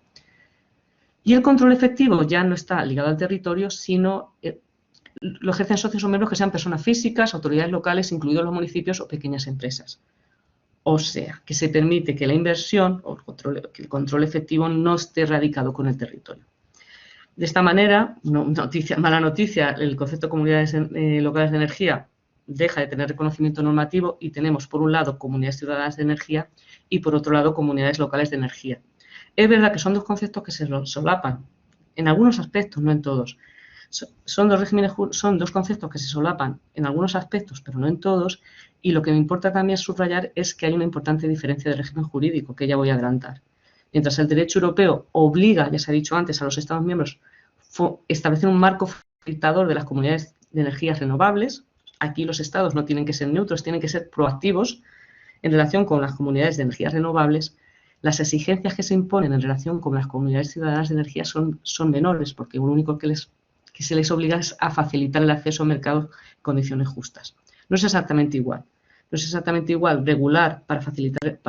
Y el control efectivo ya no está ligado al territorio, sino lo ejercen socios o miembros que sean personas físicas, autoridades locales, incluidos los municipios o pequeñas empresas. O sea, que se permite que la inversión o que el control efectivo no esté radicado con el territorio. De esta manera, mala noticia, el concepto de comunidades locales de energía deja de tener reconocimiento normativo y tenemos, por un lado, comunidades ciudadanas de energía y, por otro lado, comunidades locales de energía. Es verdad que son dos conceptos que se solapan, en algunos aspectos, no en todos. Son dos conceptos que se solapan en algunos aspectos, pero no en todos, y lo que me importa también subrayar es que hay una importante diferencia de régimen jurídico, que ya voy a adelantar. Mientras el derecho europeo obliga, ya se ha dicho antes, a los Estados miembros a establecer un marco facilitador de las comunidades de energías renovables, aquí los Estados no tienen que ser neutros, tienen que ser proactivos en relación con las comunidades de energías renovables. Las exigencias que se imponen en relación con las comunidades ciudadanas de energía son menores, porque lo único que se les obliga es a facilitar el acceso a mercados en condiciones justas. No es exactamente igual. No es exactamente igual regular para facilitar,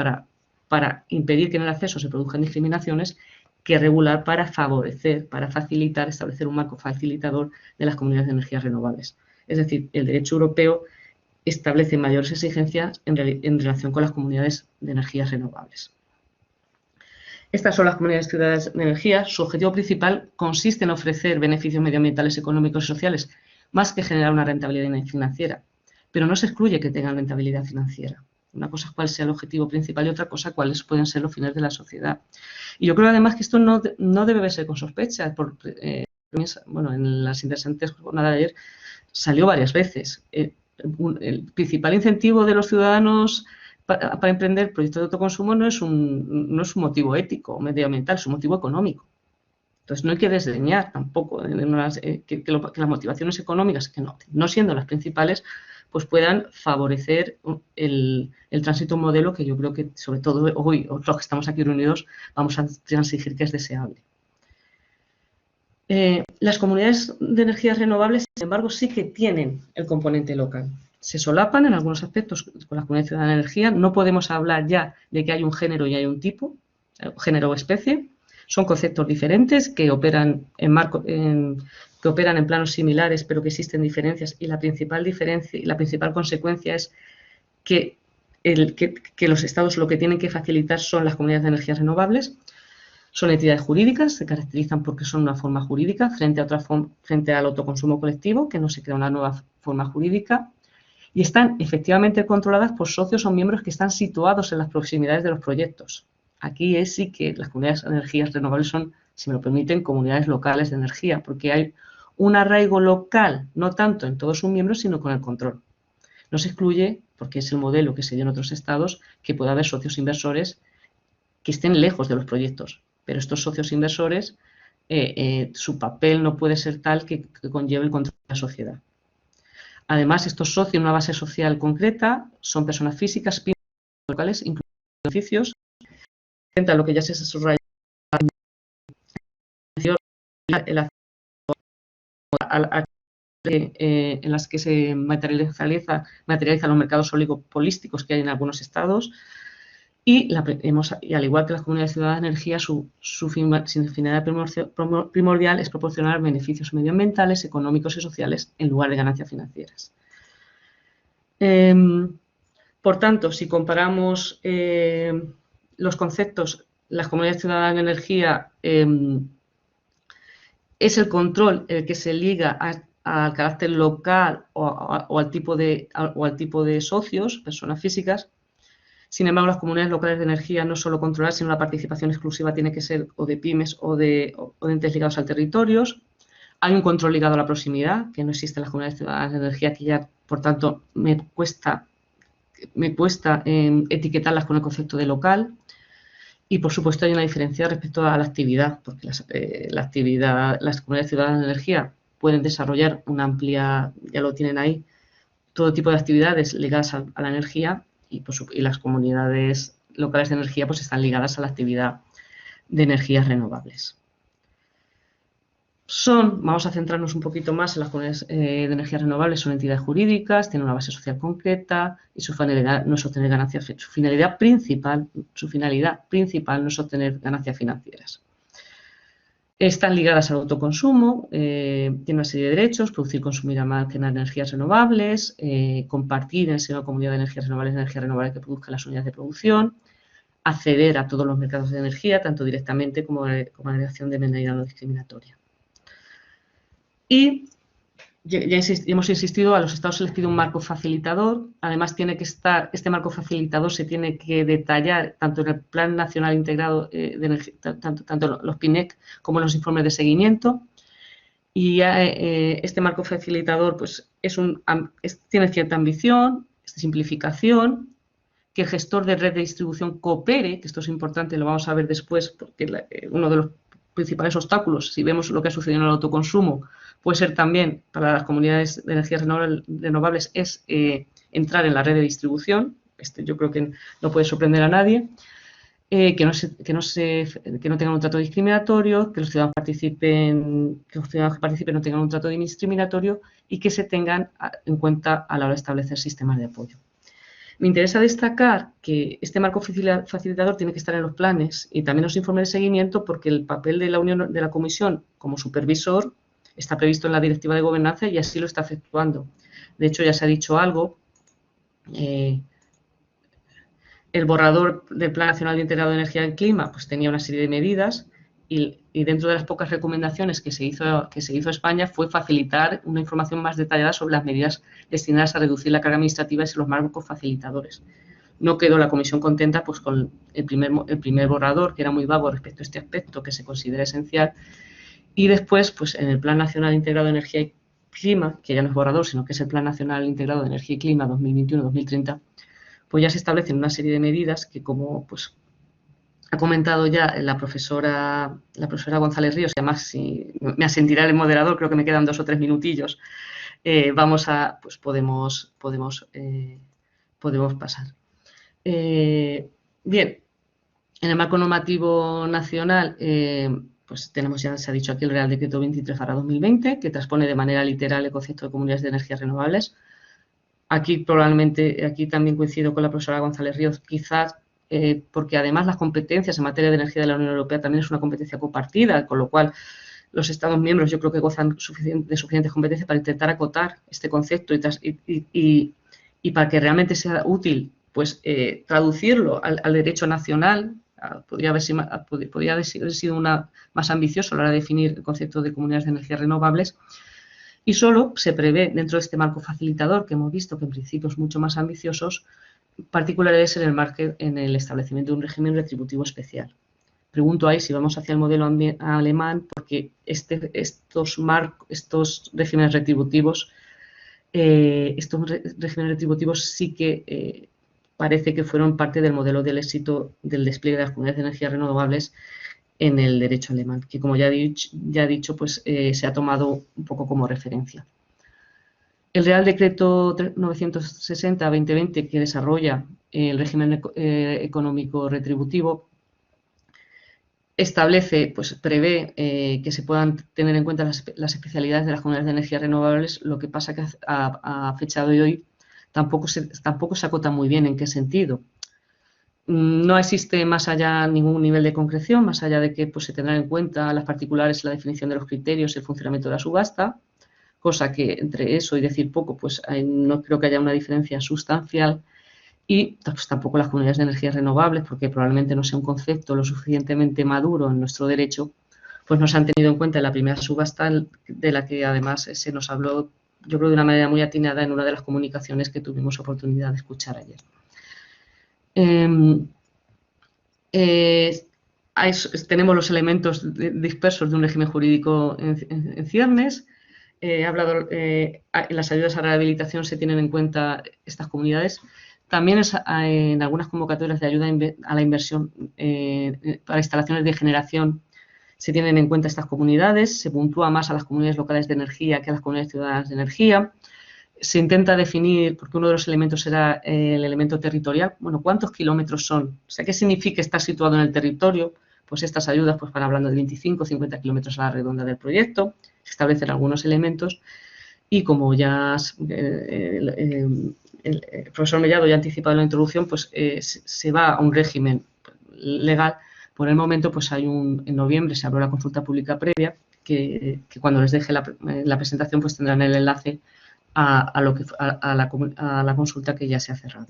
para impedir que en el acceso se produzcan discriminaciones, que regular para favorecer, para facilitar, establecer un marco facilitador de las comunidades de energías renovables. Es decir, el derecho europeo establece mayores exigencias en relación con las comunidades de energías renovables. Estas son las comunidades ciudadanas de energía. Su objetivo principal consiste en ofrecer beneficios medioambientales, económicos y sociales, más que generar una rentabilidad financiera. Pero no se excluye que tengan rentabilidad financiera. Una cosa es cuál sea el objetivo principal y otra cosa cuáles pueden ser los fines de la sociedad. Y yo creo además que esto no debe ser con sospecha. Bueno, en las interesantes jornadas de ayer salió varias veces. El principal incentivo de los ciudadanos para emprender proyectos de autoconsumo no es un motivo ético o medioambiental, es un motivo económico. Entonces no hay que desdeñar tampoco que las motivaciones económicas, que no siendo las principales, pues puedan favorecer el tránsito a un modelo que yo creo que, sobre todo hoy, los que estamos aquí reunidos, vamos a transigir que es deseable. Las comunidades de energías renovables, sin embargo, sí que tienen el componente local. Se solapan en algunos aspectos con las comunidades ciudadanas de energía. No podemos hablar ya de que hay un género y hay un tipo, género o especie. Son conceptos diferentes que operan en planos similares, pero que existen diferencias, y la principal diferencia y la principal consecuencia es que los Estados lo que tienen que facilitar son las comunidades de energías renovables. Son entidades jurídicas, se caracterizan porque son una forma jurídica frente al autoconsumo colectivo, que no se crea una nueva forma jurídica, y están efectivamente controladas por socios o miembros que están situados en las proximidades de los proyectos. Aquí sí que las comunidades de energías renovables son, si me lo permiten, comunidades locales de energía, porque hay un arraigo local, no tanto en todos sus miembros, sino con el control. No se excluye, porque es el modelo que se dio en otros estados, que pueda haber socios inversores que estén lejos de los proyectos, pero estos socios inversores, su papel no puede ser tal que conlleve el control de la sociedad. Además, estos socios en una base social concreta son personas físicas, pymes locales, incluidos beneficios, frente a lo que ya se subraya en las que se materializan los mercados oligopolísticos que hay en algunos estados, y al igual que las comunidades ciudadanas de energía, su finalidad primordial es proporcionar beneficios medioambientales, económicos y sociales en lugar de ganancias financieras. Por tanto, si comparamos los conceptos, las comunidades ciudadanas de energía es el control el que se liga al carácter local o al tipo de socios, personas físicas. Sin embargo, las comunidades locales de energía no solo controlar, sino la participación exclusiva tiene que ser o de pymes o de entes ligados al territorio. Hay un control ligado a la proximidad, que no existe en las comunidades ciudadanas de energía, que ya, por tanto, me cuesta etiquetarlas con el concepto de local. Y, por supuesto, hay una diferencia respecto a la actividad, porque las comunidades ciudadanas de energía pueden desarrollar una amplia, ya lo tienen ahí, todo tipo de actividades ligadas a la energía, y las comunidades locales de energía pues están ligadas a la actividad de energías renovables. Vamos a centrarnos un poquito más en las comunidades de energías renovables, son entidades jurídicas, tienen una base social concreta y su finalidad no es obtener ganancias, su finalidad principal no es obtener ganancias financieras. Están ligadas al autoconsumo, tienen una serie de derechos: producir, consumir, almacenar energías renovables, compartir en el seno de la comunidad de energías renovables que produzcan las unidades de producción, acceder a todos los mercados de energía, tanto directamente como la dirección de manera no discriminatoria. Y ya hemos insistido, a los Estados se les pide un marco facilitador. Además, tiene que estar, este marco facilitador se tiene que detallar tanto en el Plan Nacional Integrado de Energía, tanto los PINEC como en los informes de seguimiento. Y este marco facilitador pues, tiene cierta ambición, simplificación, que el gestor de red de distribución coopere, que esto es importante, lo vamos a ver después, porque uno de los principales obstáculos, si vemos lo que ha sucedido en el autoconsumo, puede ser también para las comunidades de energías renovables, es entrar en la red de distribución. Yo creo que no puede sorprender a nadie. Que no tengan un trato discriminatorio, que los ciudadanos que participen no tengan un trato discriminatorio y que se tengan en cuenta a la hora de establecer sistemas de apoyo. Me interesa destacar que este marco facilitador tiene que estar en los planes y también en los informes de seguimiento, porque el papel de la Comisión como supervisor está previsto en la Directiva de Gobernanza y así lo está efectuando. De hecho, ya se ha dicho algo. El borrador del Plan Nacional Integrado de Energía y Clima pues tenía una serie de medidas y dentro de las pocas recomendaciones que se hizo a España fue facilitar una información más detallada sobre las medidas destinadas a reducir la carga administrativa y los marcos facilitadores. No quedó la Comisión contenta pues, con el primer borrador, que era muy vago respecto a este aspecto que se considera esencial, y después pues, en el Plan Nacional Integrado de Energía y Clima, que ya no es borrador, sino que es el Plan Nacional Integrado de Energía y Clima 2021-2030, pues ya se establecen una serie de medidas que, como pues, ha comentado ya la profesora González Ríos, y además si me asentirá el moderador, creo que me quedan 2 o 3 minutillos, pues podemos pasar. Bien, en el marco normativo nacional, pues tenemos, ya se ha dicho aquí, el Real Decreto 23/2020, que transpone de manera literal el concepto de comunidades de energías renovables. Aquí también coincido con la profesora González Ríos, quizás porque además las competencias en materia de energía de la Unión Europea también es una competencia compartida, con lo cual los Estados miembros yo creo que gozan de suficientes competencias para intentar acotar este concepto y para que realmente sea útil, pues traducirlo al derecho nacional. Podría haber sido más ambicioso a la hora de definir el concepto de comunidades de energías renovables. Y solo se prevé dentro de este marco facilitador, que hemos visto que en principio es mucho más ambiciosos, particularidades en el establecimiento de un régimen retributivo especial. Pregunto ahí si vamos hacia el modelo alemán, porque estos regímenes retributivos sí que parece que fueron parte del modelo del éxito del despliegue de las comunidades de energías renovables en el derecho alemán, que como ya he dicho, pues se ha tomado un poco como referencia. El Real Decreto 960/2020, que desarrolla el régimen económico retributivo, prevé que se puedan tener en cuenta las especialidades de las comunidades de energías renovables. Lo que pasa que a fecha de hoy tampoco se acota muy bien en qué sentido. No existe más allá ningún nivel de concreción, más allá de que pues, se tendrán en cuenta las particulares en la definición de los criterios y el funcionamiento de la subasta, cosa que entre eso y decir poco, pues no creo que haya una diferencia sustancial. Y pues, tampoco las comunidades de energías renovables, porque probablemente no sea un concepto lo suficientemente maduro en nuestro derecho, pues no se han tenido en cuenta en la primera subasta, de la que además se nos habló, yo creo, de una manera muy atinada en una de las comunicaciones que tuvimos oportunidad de escuchar ayer. Tenemos los elementos dispersos de un régimen jurídico en ciernes. En las ayudas a la rehabilitación se tienen en cuenta estas comunidades. También en algunas convocatorias de ayuda a la inversión para instalaciones de generación se tienen en cuenta estas comunidades. Se puntúa más a las comunidades locales de energía que a las comunidades ciudadanas de energía. Se intenta definir, porque uno de los elementos será el elemento territorial, bueno, ¿cuántos kilómetros son? O sea, ¿qué significa estar situado en el territorio? Pues estas ayudas pues, van hablando de 25 o 50 kilómetros a la redonda del proyecto. Se establecen algunos elementos y como ya el profesor Mellado ya ha anticipado en la introducción, pues se va a un régimen legal Por el momento, pues en noviembre se abrió la consulta pública previa, que cuando les deje la presentación, pues tendrán el enlace a la consulta que ya se ha cerrado,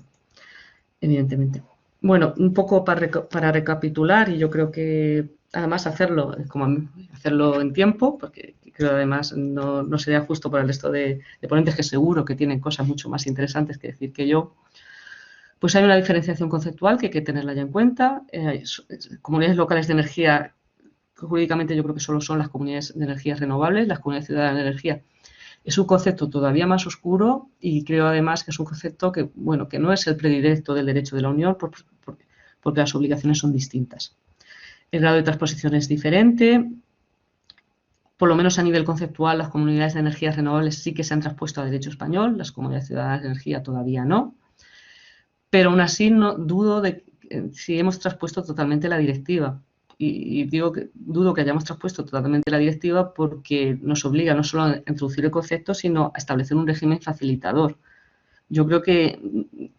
evidentemente. Bueno, un poco para recapitular, y yo creo que además hacerlo en tiempo, porque creo además no sería justo para el resto de ponentes, que seguro que tienen cosas mucho más interesantes que decir que yo. Pues hay una diferenciación conceptual que hay que tenerla ya en cuenta. Comunidades locales de energía, jurídicamente yo creo que solo son las comunidades de energías renovables. Las comunidades ciudadanas de energía es un concepto todavía más oscuro, y creo además que es un concepto que no es el predilecto del derecho de la Unión, porque las obligaciones son distintas. El grado de transposición es diferente. Por lo menos a nivel conceptual, las comunidades de energías renovables sí que se han traspuesto a derecho español, las comunidades ciudadanas de energía todavía no. Pero aún así no dudo de si hemos traspuesto totalmente la directiva. Y digo que dudo que hayamos traspuesto totalmente la directiva porque nos obliga no solo a introducir el concepto, sino a establecer un régimen facilitador. Yo creo que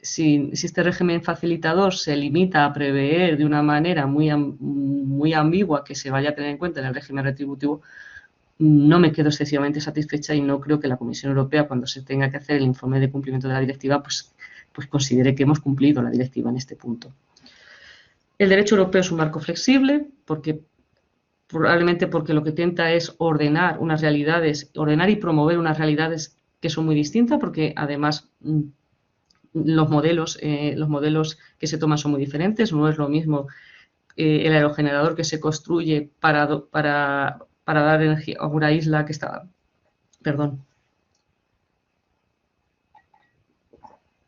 si este régimen facilitador se limita a prever de una manera muy ambigua que se vaya a tener en cuenta en el régimen retributivo, no me quedo excesivamente satisfecha, y no creo que la Comisión Europea, cuando se tenga que hacer el informe de cumplimiento de la directiva, pues considere que hemos cumplido la directiva en este punto. El derecho europeo es un marco flexible, probablemente porque lo que intenta es ordenar y promover unas realidades que son muy distintas, porque además los modelos que se toman son muy diferentes. No es lo mismo el aerogenerador que se construye para dar energía a una isla que está,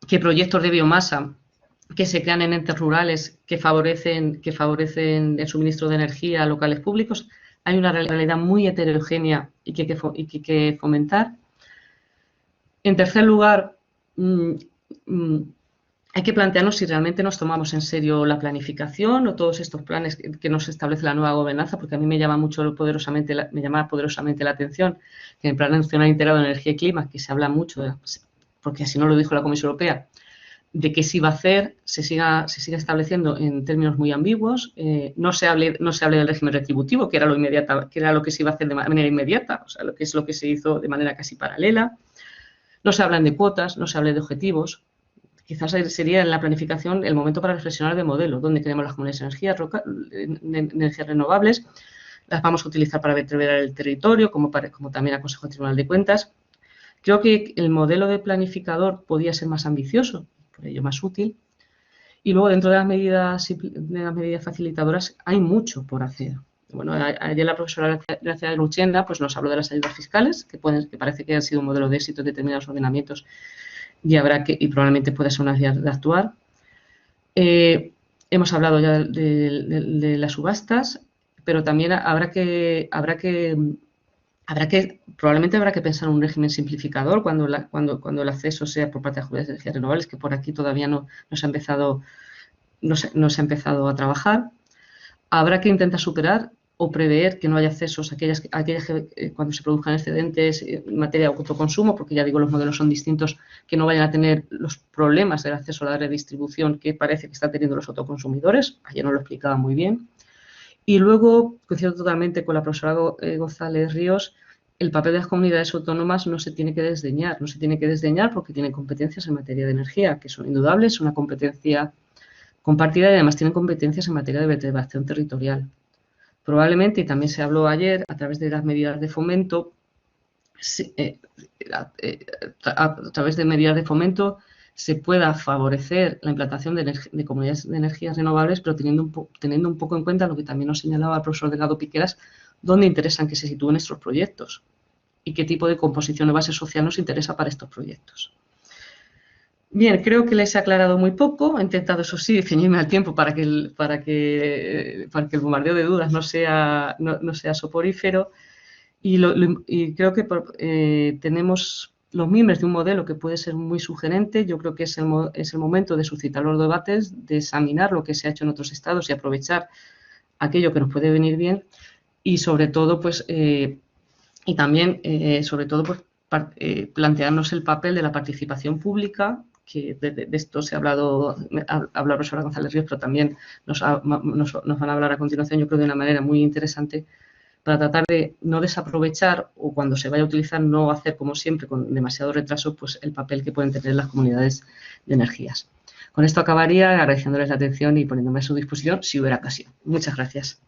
que proyectos de biomasa que se crean en entes rurales que favorecen el suministro de energía a locales públicos. Hay una realidad muy heterogénea y que hay que fomentar. En tercer lugar, hay que plantearnos si realmente nos tomamos en serio la planificación o todos estos planes que nos establece la nueva gobernanza, porque a mí me llama poderosamente la atención que en el Plan Nacional Integrado de Energía y Clima, que se habla mucho, porque así no lo dijo la Comisión Europea, de que se iba a hacer, se siga estableciendo en términos muy ambiguos. No se hable del régimen retributivo, que era lo que se iba a hacer de manera inmediata, o sea, lo que se hizo de manera casi paralela. No se hablan de cuotas, no se habla de objetivos. Quizás sería en la planificación el momento para reflexionar de modelo, dónde queremos las comunidades de energías renovables. Las vamos a utilizar para vertebrar el territorio, como también aconseja el Tribunal de Cuentas. Creo que el modelo de planificador podía ser más ambicioso, por ello más útil. Y luego, dentro de las medidas facilitadoras, hay mucho por hacer. Bueno, ayer la profesora Gracia Lucena pues nos habló de las ayudas fiscales, que parece que han sido un modelo de éxito en determinados ordenamientos, y probablemente pueda ser una vía de actuar. Hemos hablado ya de las subastas, pero también probablemente habrá que pensar en un régimen simplificador cuando el acceso sea por parte de las comunidades de energías renovables, que por aquí todavía no se ha empezado a trabajar. Habrá que intentar superar o prever que no haya accesos a aquellas que cuando se produzcan excedentes en materia de autoconsumo, porque ya digo, los modelos son distintos, que no vayan a tener los problemas del acceso a la redistribución que parece que están teniendo los autoconsumidores. Ayer nos lo explicaba muy bien. Y luego, coincido totalmente con la profesora González Ríos, el papel de las comunidades autónomas no se tiene que desdeñar. No se tiene que desdeñar porque tienen competencias en materia de energía, que son indudables, una competencia compartida, y además tienen competencias en materia de vertebración territorial. Probablemente, y también se habló ayer, a través de las medidas de fomento, se pueda favorecer la implantación de comunidades de energías renovables, pero teniendo un poco en cuenta lo que también nos señalaba el profesor Delgado Piqueras, dónde interesan que se sitúen estos proyectos y qué tipo de composición de base social nos interesa para estos proyectos. Bien, creo que les he aclarado muy poco. He intentado, eso sí, ceñirme al tiempo para que el bombardeo de dudas no sea soporífero. Y creo que tenemos los mimbres de un modelo que puede ser muy sugerente. Yo creo que es el momento de suscitar los debates, de examinar lo que se ha hecho en otros estados y aprovechar aquello que nos puede venir bien. Y sobre todo, plantearnos el papel de la participación pública, que de esto se ha hablado, la profesora González Ríos, pero también nos van a hablar a continuación, yo creo, de una manera muy interesante, para tratar de no desaprovechar, o cuando se vaya a utilizar, no hacer, como siempre, con demasiado retraso, pues el papel que pueden tener las comunidades de energías. Con esto acabaría, agradeciéndoles la atención y poniéndome a su disposición si hubiera ocasión. Muchas gracias.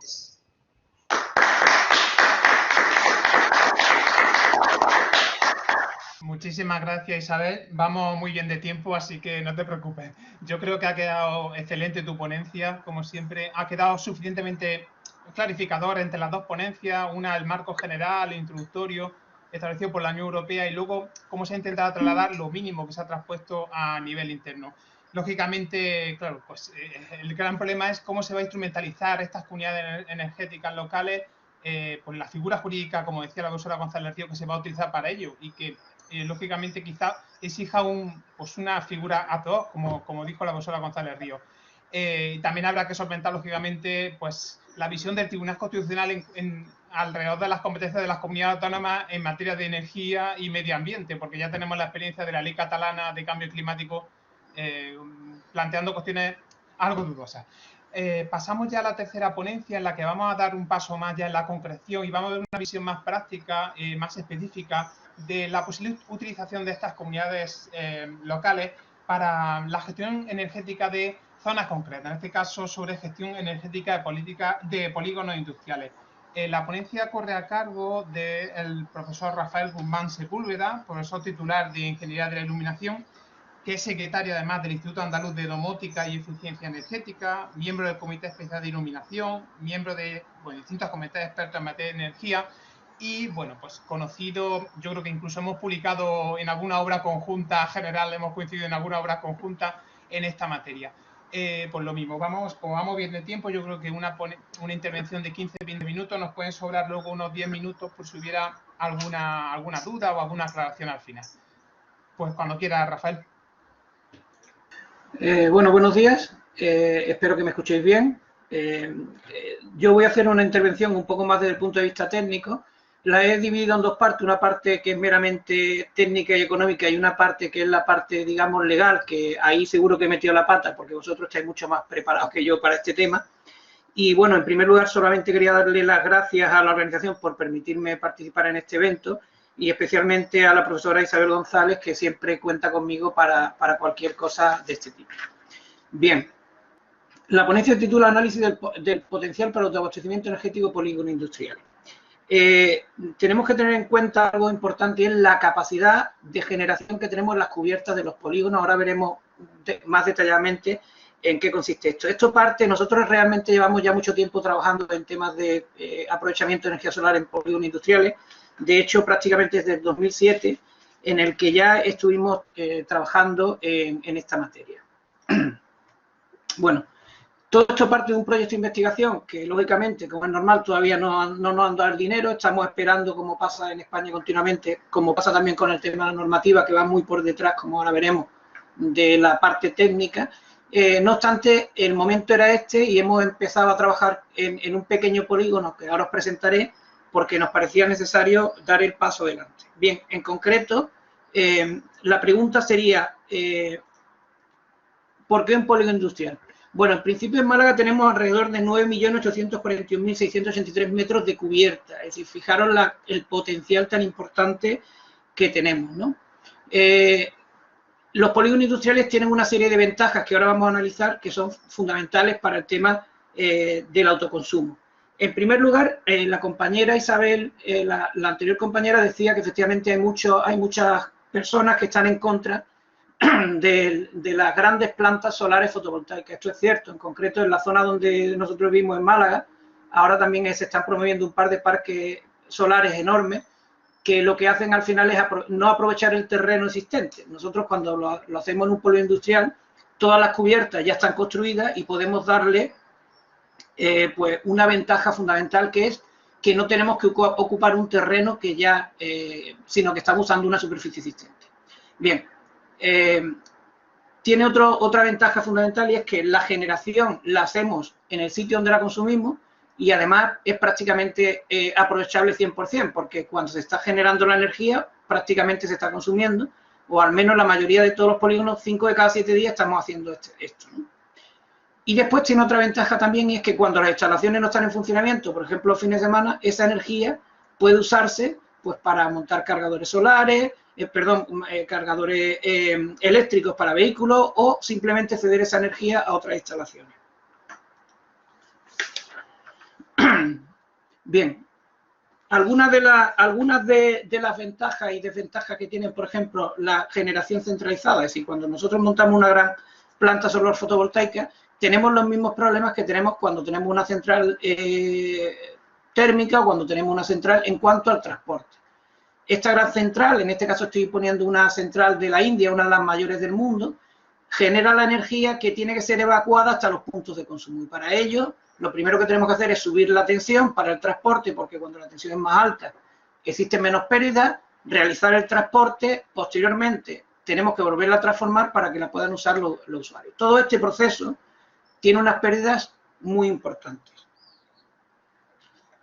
Muchísimas gracias, Isabel. Vamos muy bien de tiempo, así que no te preocupes. Yo creo que ha quedado excelente tu ponencia, como siempre. Ha quedado suficientemente clarificador entre las dos ponencias, una el marco general, el introductorio, establecido por la Unión Europea, y luego cómo se ha intentado trasladar lo mínimo que se ha traspuesto a nivel interno. Lógicamente, claro, pues el gran problema es cómo se va a instrumentalizar estas comunidades energéticas locales, pues la figura jurídica, como decía la profesora González Ríos, que se va a utilizar para ello, y que lógicamente quizá exija una figura ad hoc, como dijo la profesora González Ríos. También habrá que solventar, lógicamente, pues la visión del Tribunal Constitucional alrededor de las competencias de las comunidades autónomas en materia de energía y medio ambiente, porque ya tenemos la experiencia de la Ley Catalana de Cambio Climático planteando cuestiones algo dudosas. Pasamos ya a la tercera ponencia, en la que vamos a dar un paso más ya en la concreción y vamos a ver una visión más práctica, más específica, de la posible utilización de estas comunidades locales para la gestión energética de zonas concretas, en este caso sobre gestión energética de polígonos industriales. La ponencia corre a cargo del profesor Rafael Guzmán Sepúlveda, profesor titular de Ingeniería de la Iluminación, que es secretario además del Instituto Andaluz de Domótica y Eficiencia Energética, miembro del Comité Especial de Iluminación, miembro de distintos comités expertos en materia de energía y, bueno, pues conocido, yo creo que incluso hemos publicado en alguna obra conjunta general, hemos coincidido en alguna obra conjunta en esta materia. Pues lo mismo, vamos bien de tiempo, yo creo que una intervención de 15-20 minutos, nos pueden sobrar luego unos 10 minutos por si hubiera alguna duda o alguna aclaración al final. Pues cuando quiera, Rafael. Bueno, buenos días. Espero que me escuchéis bien. Yo voy a hacer una intervención un poco más desde el punto de vista técnico. La he dividido en dos partes, una parte que es meramente técnica y económica y una parte que es la parte, digamos, legal, que ahí seguro que he metido la pata porque vosotros estáis mucho más preparados que yo para este tema. Y bueno, en primer lugar, solamente quería darle las gracias a la organización por permitirme participar en este evento y especialmente a la profesora Isabel González, que siempre cuenta conmigo para cualquier cosa de este tipo. Bien, la ponencia titula Análisis del potencial para el autoabastecimiento energético de polígonos industriales. Tenemos que tener en cuenta algo importante, es la capacidad de generación que tenemos en las cubiertas de los polígonos. Ahora veremos más detalladamente en qué consiste esto. Esto parte, nosotros realmente llevamos ya mucho tiempo trabajando en temas de aprovechamiento de energía solar en polígonos industriales. De hecho, prácticamente desde el 2007, en el que ya estuvimos trabajando en esta materia. Bueno, todo esto parte de un proyecto de investigación que, lógicamente, como es normal, todavía no nos han dado el dinero. Estamos esperando, como pasa en España continuamente, como pasa también con el tema de la normativa, que va muy por detrás, como ahora veremos, de la parte técnica. No obstante, el momento era este y hemos empezado a trabajar en un pequeño polígono que ahora os presentaré, porque nos parecía necesario dar el paso adelante. Bien, en concreto, la pregunta sería, ¿por qué un polígono industrial? Bueno, en principio en Málaga tenemos alrededor de 9.841.683 metros de cubierta, es decir, fijaros el potencial tan importante que tenemos, ¿no? Los polígonos industriales tienen una serie de ventajas que ahora vamos a analizar, que son fundamentales para el tema del autoconsumo. En primer lugar, la compañera Isabel, la anterior compañera, decía que efectivamente hay muchas personas que están en contra de las grandes plantas solares fotovoltaicas. Esto es cierto, en concreto en la zona donde nosotros vivimos en Málaga, ahora también se están promoviendo un par de parques solares enormes que lo que hacen al final es no aprovechar el terreno existente. Nosotros cuando lo hacemos en un polígono industrial, todas las cubiertas ya están construidas y podemos darle pues una ventaja fundamental, que es que no tenemos que ocupar un terreno que ya, sino que estamos usando una superficie existente. Bien, tiene otra ventaja fundamental, y es que la generación la hacemos en el sitio donde la consumimos y además es prácticamente aprovechable 100%, porque cuando se está generando la energía prácticamente se está consumiendo, o al menos la mayoría de todos los polígonos, 5 de cada 7 días estamos haciendo esto, ¿no? Y después tiene otra ventaja también, y es que cuando las instalaciones no están en funcionamiento, por ejemplo los fines de semana, esa energía puede usarse pues para montar cargadores solares, cargadores eléctricos para vehículos, o simplemente ceder esa energía a otras instalaciones. Bien, algunas de las ventajas y desventajas que tienen, por ejemplo, la generación centralizada, es decir, cuando nosotros montamos una gran planta solar fotovoltaica, tenemos los mismos problemas que tenemos cuando tenemos una central térmica o cuando tenemos una central en cuanto al transporte. Esta gran central, en este caso estoy poniendo una central de la India, una de las mayores del mundo, genera la energía que tiene que ser evacuada hasta los puntos de consumo. Y para ello, lo primero que tenemos que hacer es subir la tensión para el transporte, porque cuando la tensión es más alta existen menos pérdidas, realizar el transporte, posteriormente tenemos que volverla a transformar para que la puedan usar los usuarios. Todo este proceso tiene unas pérdidas muy importantes.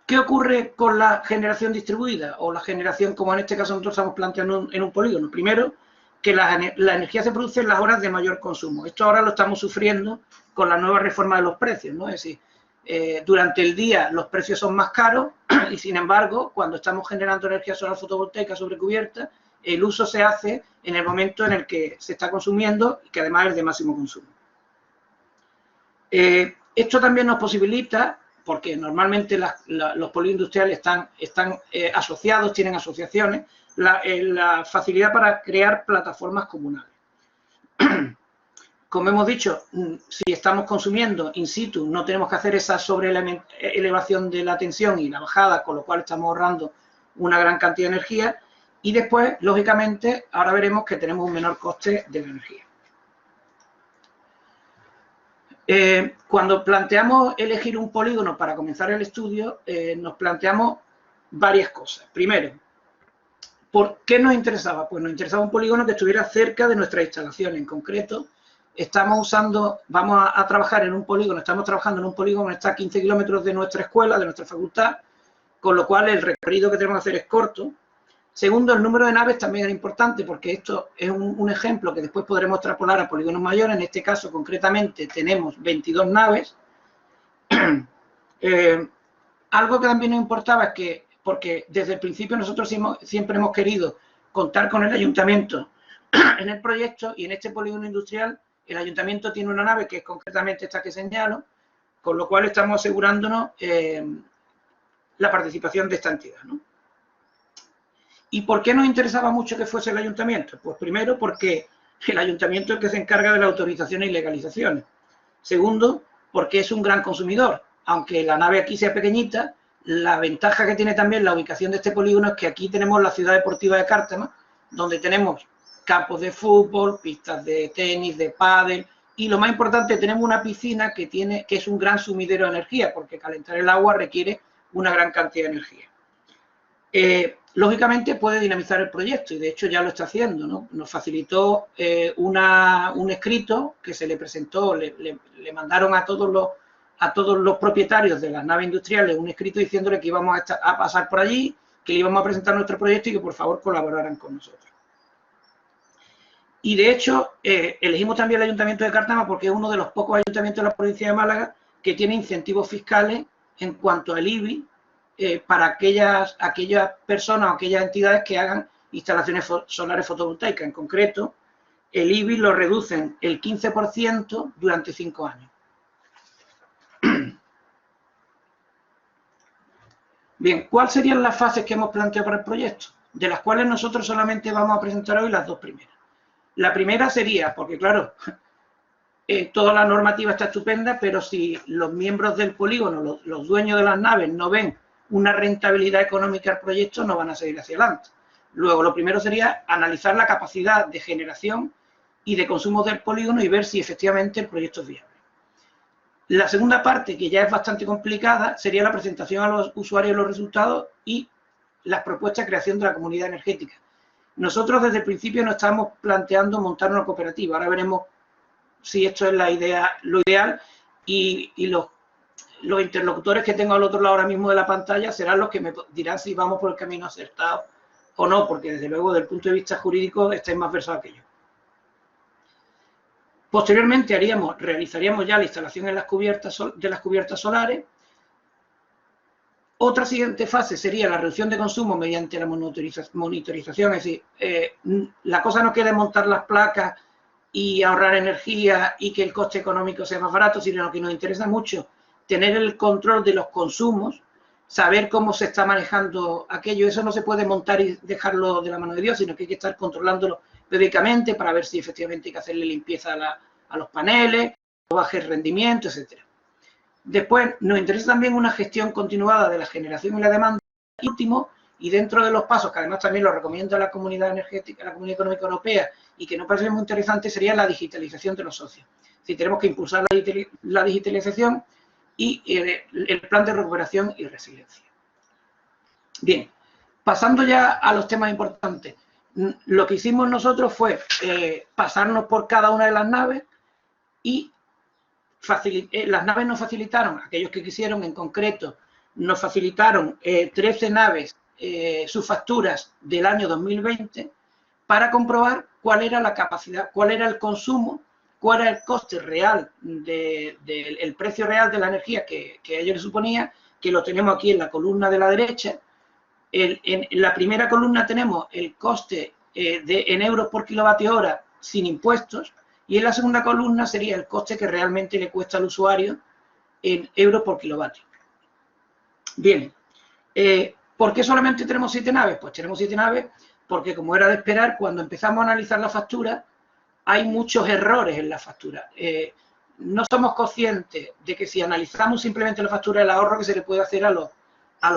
¿Qué ocurre con la generación distribuida o la generación, como en este caso nosotros estamos planteando en un polígono? Primero, que la energía se produce en las horas de mayor consumo. Esto ahora lo estamos sufriendo con la nueva reforma de los precios, ¿no? Es decir, durante el día los precios son más caros y, sin embargo, cuando estamos generando energía solar fotovoltaica sobre cubierta, el uso se hace en el momento en el que se está consumiendo y que además es de máximo consumo. Esto también nos posibilita, porque normalmente los polígonos industriales están asociados, tienen asociaciones, la facilidad para crear plataformas comunales. Como hemos dicho, si estamos consumiendo in situ, no tenemos que hacer esa sobreelevación de la tensión y la bajada, con lo cual estamos ahorrando una gran cantidad de energía. Y después, lógicamente, ahora veremos que tenemos un menor coste de la energía. Cuando planteamos elegir un polígono para comenzar el estudio, nos planteamos varias cosas. Primero, ¿por qué nos interesaba? Pues nos interesaba un polígono que estuviera cerca de nuestra instalación. En concreto, vamos a trabajar en un polígono, estamos trabajando en un polígono que está a 15 kilómetros de nuestra escuela, de nuestra facultad, con lo cual el recorrido que tenemos que hacer es corto. Segundo, el número de naves también es importante, porque esto es un ejemplo que después podremos extrapolar a polígonos mayores. En este caso, concretamente, tenemos 22 naves. Algo que también nos importaba es que, porque desde el principio nosotros siempre hemos querido contar con el ayuntamiento en el proyecto, y en este polígono industrial el ayuntamiento tiene una nave que es concretamente esta que señalo, con lo cual estamos asegurándonos la participación de esta entidad, ¿no? ¿Y por qué nos interesaba mucho que fuese el ayuntamiento? Pues primero, porque el ayuntamiento es el que se encarga de las autorizaciones y legalizaciones. Segundo, porque es un gran consumidor. Aunque la nave aquí sea pequeñita, la ventaja que tiene también la ubicación de este polígono es que aquí tenemos la ciudad deportiva de Cártama, donde tenemos campos de fútbol, pistas de tenis, de pádel, y lo más importante, tenemos una piscina que es un gran sumidero de energía, porque calentar el agua requiere una gran cantidad de energía. Lógicamente puede dinamizar el proyecto, y de hecho ya lo está haciendo, ¿no? Nos facilitó un escrito que se le presentó, le mandaron a todos los propietarios de las naves industriales un escrito diciéndole que íbamos a pasar por allí, que le íbamos a presentar nuestro proyecto y que por favor colaboraran con nosotros. Y de hecho, elegimos también el Ayuntamiento de Cártama porque es uno de los pocos ayuntamientos de la provincia de Málaga que tiene incentivos fiscales en cuanto al IBI para aquellas personas o aquellas entidades que hagan instalaciones solares fotovoltaicas. En concreto, el IBI lo reducen el 15% durante 5 años. Bien, ¿cuáles serían las fases que hemos planteado para el proyecto? De las cuales nosotros solamente vamos a presentar hoy las dos primeras. La primera sería, porque claro, toda la normativa está estupenda, pero si los miembros del polígono, los dueños de las naves, no ven una rentabilidad económica al proyecto, no van a seguir hacia adelante. Luego, lo primero sería analizar la capacidad de generación y de consumo del polígono y ver si efectivamente el proyecto es viable. La segunda parte, que ya es bastante complicada, sería la presentación a los usuarios de los resultados y las propuestas de creación de la comunidad energética. Nosotros desde el principio nos estábamos planteando montar una cooperativa. Ahora veremos si esto es la idea, lo ideal, y los interlocutores que tengo al otro lado ahora mismo de la pantalla serán los que me dirán si vamos por el camino acertado o no, porque desde luego desde el punto de vista jurídico estáis más versados que yo. Posteriormente realizaríamos ya la instalación en de las cubiertas solares. Otra siguiente fase sería la reducción de consumo mediante la monitorización, es decir, la cosa no queda en montar las placas y ahorrar energía y que el coste económico sea más barato, sino que nos interesa mucho tener el control de los consumos, saber cómo se está manejando aquello. Eso no se puede montar y dejarlo de la mano de Dios, sino que hay que estar controlándolo periódicamente para ver si efectivamente hay que hacerle limpieza a los paneles, baje el rendimiento, etcétera. Después, nos interesa también una gestión continuada de la generación y la demanda. Y último, y dentro de los pasos, que además también lo recomienda la Comunidad Energética, la Comunidad Económica Europea, y que nos parece muy interesante, sería la digitalización de los socios. Si tenemos que impulsar la digitalización y el plan de recuperación y resiliencia. Bien, pasando ya a los temas importantes. Lo que hicimos nosotros fue pasarnos por cada una de las naves y las naves nos facilitaron, aquellos que quisieron en concreto, nos facilitaron 13 naves, sus facturas del año 2020, para comprobar cuál era la capacidad, cuál era el consumo, cuál era el coste real, el precio real de la energía que a ellos les suponía, que lo tenemos aquí en la columna de la derecha. En la primera columna tenemos el coste en euros por kilovatio hora sin impuestos, y en la segunda columna sería el coste que realmente le cuesta al usuario en euros por kilovatio. Bien, ¿por qué solamente tenemos 7 naves? Pues tenemos 7 naves porque, como era de esperar, cuando empezamos a analizar la factura, hay muchos errores en la factura. No somos conscientes de que si analizamos simplemente la factura, el ahorro que se le puede hacer a los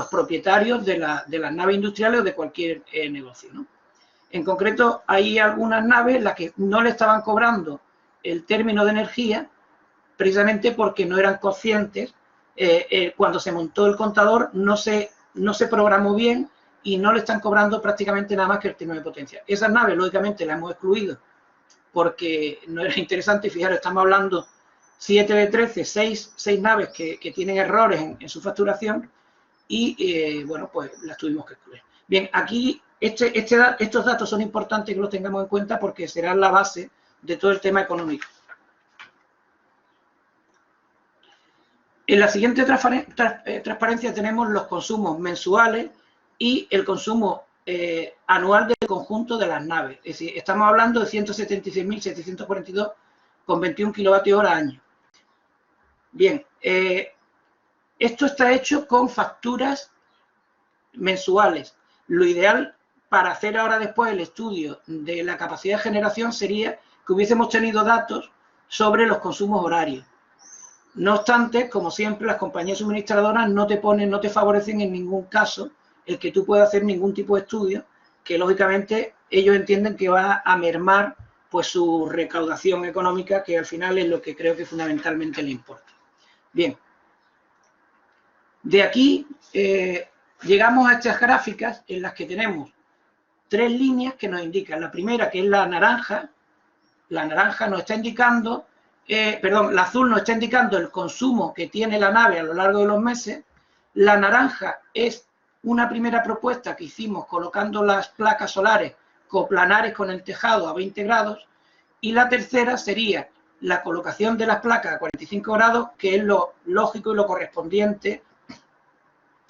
propietarios de las naves industriales o de cualquier negocio, ¿no? En concreto, hay algunas naves en las que no le estaban cobrando el término de energía, precisamente porque no eran conscientes. Cuando se montó el contador no se programó bien y no le están cobrando prácticamente nada más que el término de potencia. Esas naves, lógicamente, las hemos excluido porque no era interesante. Fijaros, estamos hablando 7 de 13, 6 naves que tienen errores en su facturación y, bueno, pues las tuvimos que excluir. Bien, aquí estos datos son importantes que los tengamos en cuenta porque serán la base de todo el tema económico. En la siguiente transparencia tenemos los consumos mensuales y el consumo anual del conjunto de las naves. Es decir, estamos hablando de 176.742,21 kilovatios hora año. Bien, esto está hecho con facturas mensuales. Lo ideal para hacer ahora después el estudio de la capacidad de generación sería que hubiésemos tenido datos sobre los consumos horarios. No obstante, como siempre, las compañías suministradoras no te favorecen en ningún caso el que tú puedas hacer ningún tipo de estudio, que lógicamente ellos entienden que va a mermar pues su recaudación económica, que al final es lo que creo que fundamentalmente le importa. Bien, de aquí llegamos a estas gráficas en las que tenemos 3 líneas que nos indican. La primera, que es la naranja nos está indicando, la azul nos está indicando el consumo que tiene la nave a lo largo de los meses. La naranja es una primera propuesta que hicimos colocando las placas solares coplanares con el tejado a 20 grados. Y la tercera sería la colocación de las placas a 45 grados, que es lo lógico y lo correspondiente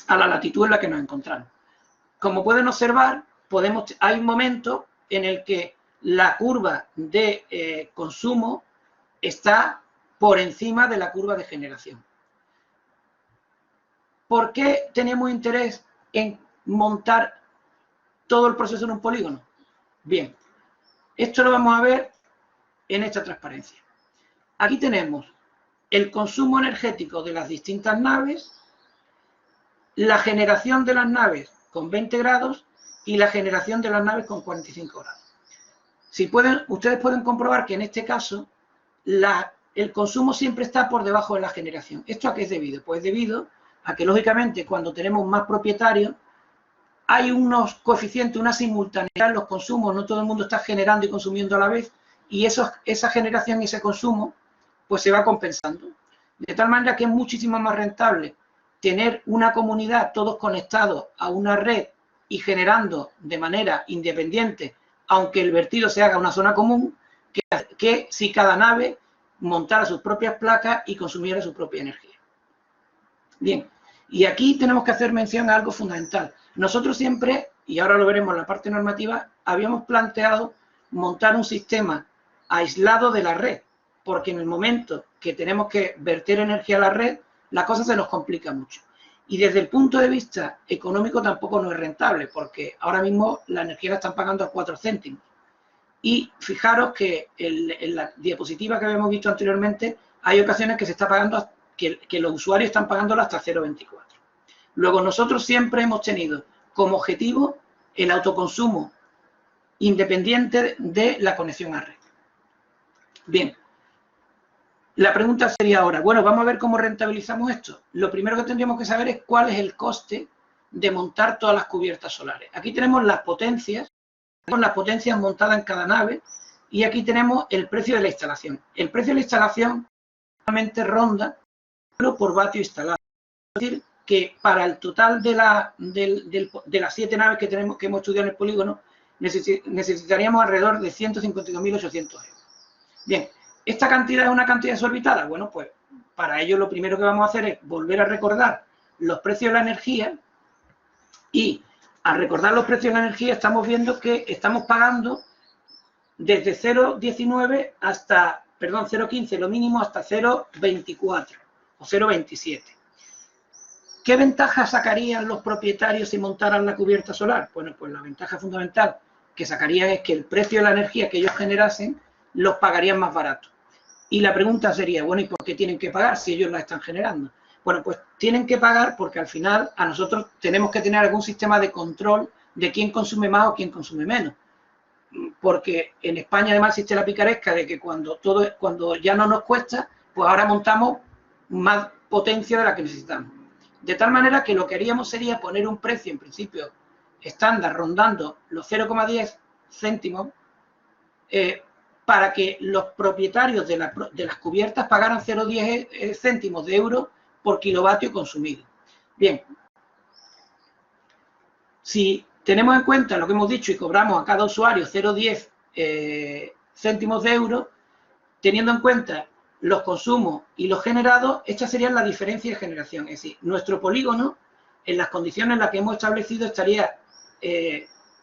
a la latitud en la que nos encontramos. Como pueden observar, hay un momento en el que la curva de consumo está por encima de la curva de generación. ¿Por qué tenemos interés en montar todo el proceso en un polígono? Bien, esto lo vamos a ver en esta transparencia. Aquí tenemos el consumo energético de las distintas naves, la generación de las naves con 20 grados y la generación de las naves con 45 grados. Ustedes pueden comprobar que en este caso el consumo siempre está por debajo de la generación. ¿Esto a qué es debido? Pues debido a que, lógicamente, cuando tenemos más propietarios, hay unos coeficientes, una simultaneidad en los consumos, no todo el mundo está generando y consumiendo a la vez, y esa generación y ese consumo pues se va compensando. De tal manera que es muchísimo más rentable tener una comunidad todos conectados a una red y generando de manera independiente, aunque el vertido se haga en una zona común, que si cada nave montara sus propias placas y consumiera su propia energía. Bien, y aquí tenemos que hacer mención a algo fundamental. Nosotros siempre, y ahora lo veremos en la parte normativa, habíamos planteado montar un sistema aislado de la red, porque en el momento que tenemos que verter energía a la red, la cosa se nos complica mucho. Y desde el punto de vista económico tampoco no es rentable, porque ahora mismo la energía la están pagando a 4 céntimos. Y fijaros que en la diapositiva que habíamos visto anteriormente, hay ocasiones que se está pagando, que los usuarios están pagándolo hasta 0,24. Luego nosotros siempre hemos tenido como objetivo el autoconsumo independiente de la conexión a red. Bien, la pregunta sería ahora, bueno, vamos a ver cómo rentabilizamos esto. Lo primero que tendríamos que saber es cuál es el coste de montar todas las cubiertas solares. Aquí tenemos las potencias montadas en cada nave y aquí tenemos el precio de la instalación. El precio de la instalación normalmente ronda por vatio instalado. Es decir, que para el total de las 7 naves que hemos estudiado en el polígono, necesitaríamos alrededor de 152.800 euros. Bien, ¿esta cantidad es una cantidad desorbitada? Bueno, pues para ello lo primero que vamos a hacer es volver a recordar los precios de la energía y al recordar los precios de la energía estamos viendo que estamos pagando desde 0,19 hasta, perdón, 0,15 lo mínimo hasta 0,24 o 0,27. ¿Qué ventaja sacarían los propietarios si montaran la cubierta solar? Bueno, pues la ventaja fundamental que sacarían es que el precio de la energía que ellos generasen los pagarían más barato. Y la pregunta sería, bueno, ¿y por qué tienen que pagar si ellos la están generando? Bueno, pues tienen que pagar porque al final a nosotros tenemos que tener algún sistema de control de quién consume más o quién consume menos. Porque en España además existe la picaresca de que cuando ya no nos cuesta, pues ahora montamos más potencia de la que necesitamos. De tal manera que lo que haríamos sería poner un precio en principio estándar rondando los 0,10 céntimos para que los propietarios de las cubiertas pagaran 0,10 céntimos de euro por kilovatio consumido. Bien, si tenemos en cuenta lo que hemos dicho y cobramos a cada usuario 0,10 céntimos de euro, teniendo en cuenta los consumos y los generados, esta sería la diferencia de generación. Es decir, nuestro polígono, en las condiciones en las que hemos establecido,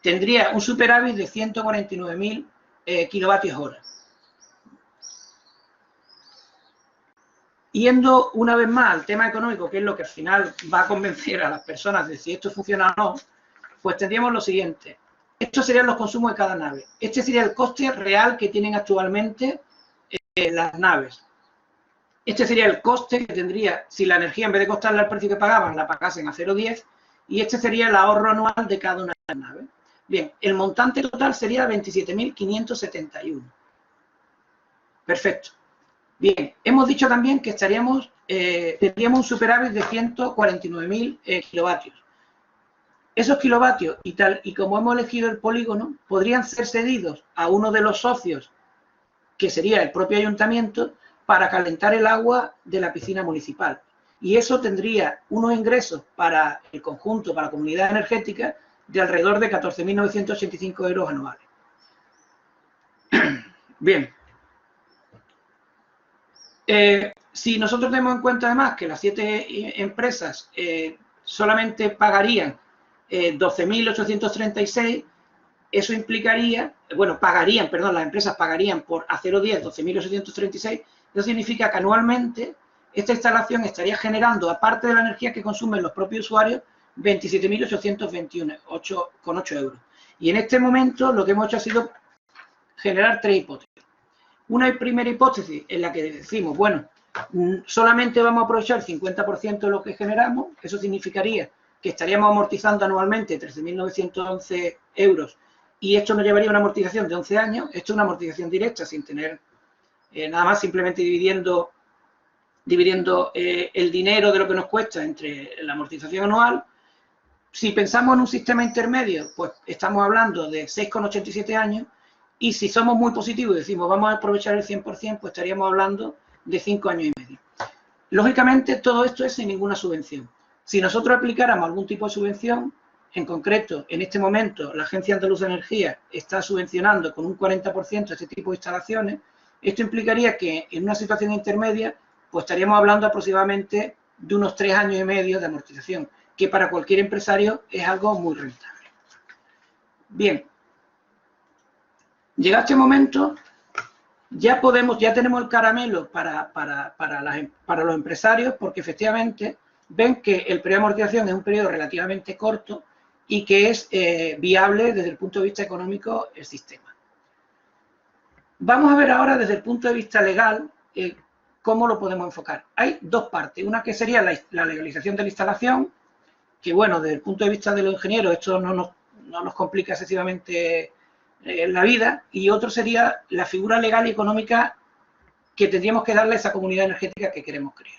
tendría un superávit de 149.000 kilovatios hora. Yendo una vez más al tema económico, que es lo que al final va a convencer a las personas de si esto funciona o no, pues tendríamos lo siguiente. Estos serían los consumos de cada nave. Este sería el coste real que tienen actualmente las naves. Este sería el coste que tendría si la energía, en vez de costarle al precio que pagaban, la pagasen a 0,10, y este sería el ahorro anual de cada una de las naves. Bien, el montante total sería 27.571. Perfecto. Bien, hemos dicho también que tendríamos un superávit de 149.000 kilovatios. Esos kilovatios, y como hemos elegido el polígono, podrían ser cedidos a uno de los socios, que sería el propio ayuntamiento, para calentar el agua de la piscina municipal. Y eso tendría unos ingresos para el conjunto, para la comunidad energética, de alrededor de 14.985 euros anuales. Bien. Si nosotros tenemos en cuenta además que las 7 empresas solamente pagarían 12.836, eso implicaría, bueno, las empresas pagarían por a 0,10 12.836, eso significa que anualmente esta instalación estaría generando, aparte de la energía que consumen los propios usuarios, 27.821,8 euros. Y en este momento lo que hemos hecho ha sido generar 3 hipótesis. Una primera hipótesis en la que decimos, bueno, solamente vamos a aprovechar el 50% de lo que generamos, eso significaría que estaríamos amortizando anualmente 13.911 euros y esto nos llevaría a una amortización de 11 años. Esto es una amortización directa sin tener nada más, simplemente dividiendo el dinero de lo que nos cuesta entre la amortización anual. Si pensamos en un sistema intermedio, pues estamos hablando de 6,87 años, y si somos muy positivos y decimos vamos a aprovechar el 100%, pues estaríamos hablando de 5 años y medio. Lógicamente, todo esto es sin ninguna subvención. Si nosotros aplicáramos algún tipo de subvención, En concreto, en este momento, la Agencia Andaluza de Energía está subvencionando con un 40% este tipo de instalaciones. Esto implicaría que en una situación intermedia, pues estaríamos hablando aproximadamente de unos 3 años y medio de amortización, que para cualquier empresario es algo muy rentable. Bien, llegado este momento, ya tenemos el caramelo para los empresarios, porque efectivamente ven que el periodo de amortización es un periodo relativamente corto y que es viable desde el punto de vista económico el sistema. Vamos a ver ahora desde el punto de vista legal cómo lo podemos enfocar. Hay dos partes, una que sería la legalización de la instalación, que bueno, desde el punto de vista de los ingenieros esto no nos complica excesivamente la vida, y otro sería la figura legal y económica que tendríamos que darle a esa comunidad energética que queremos crear.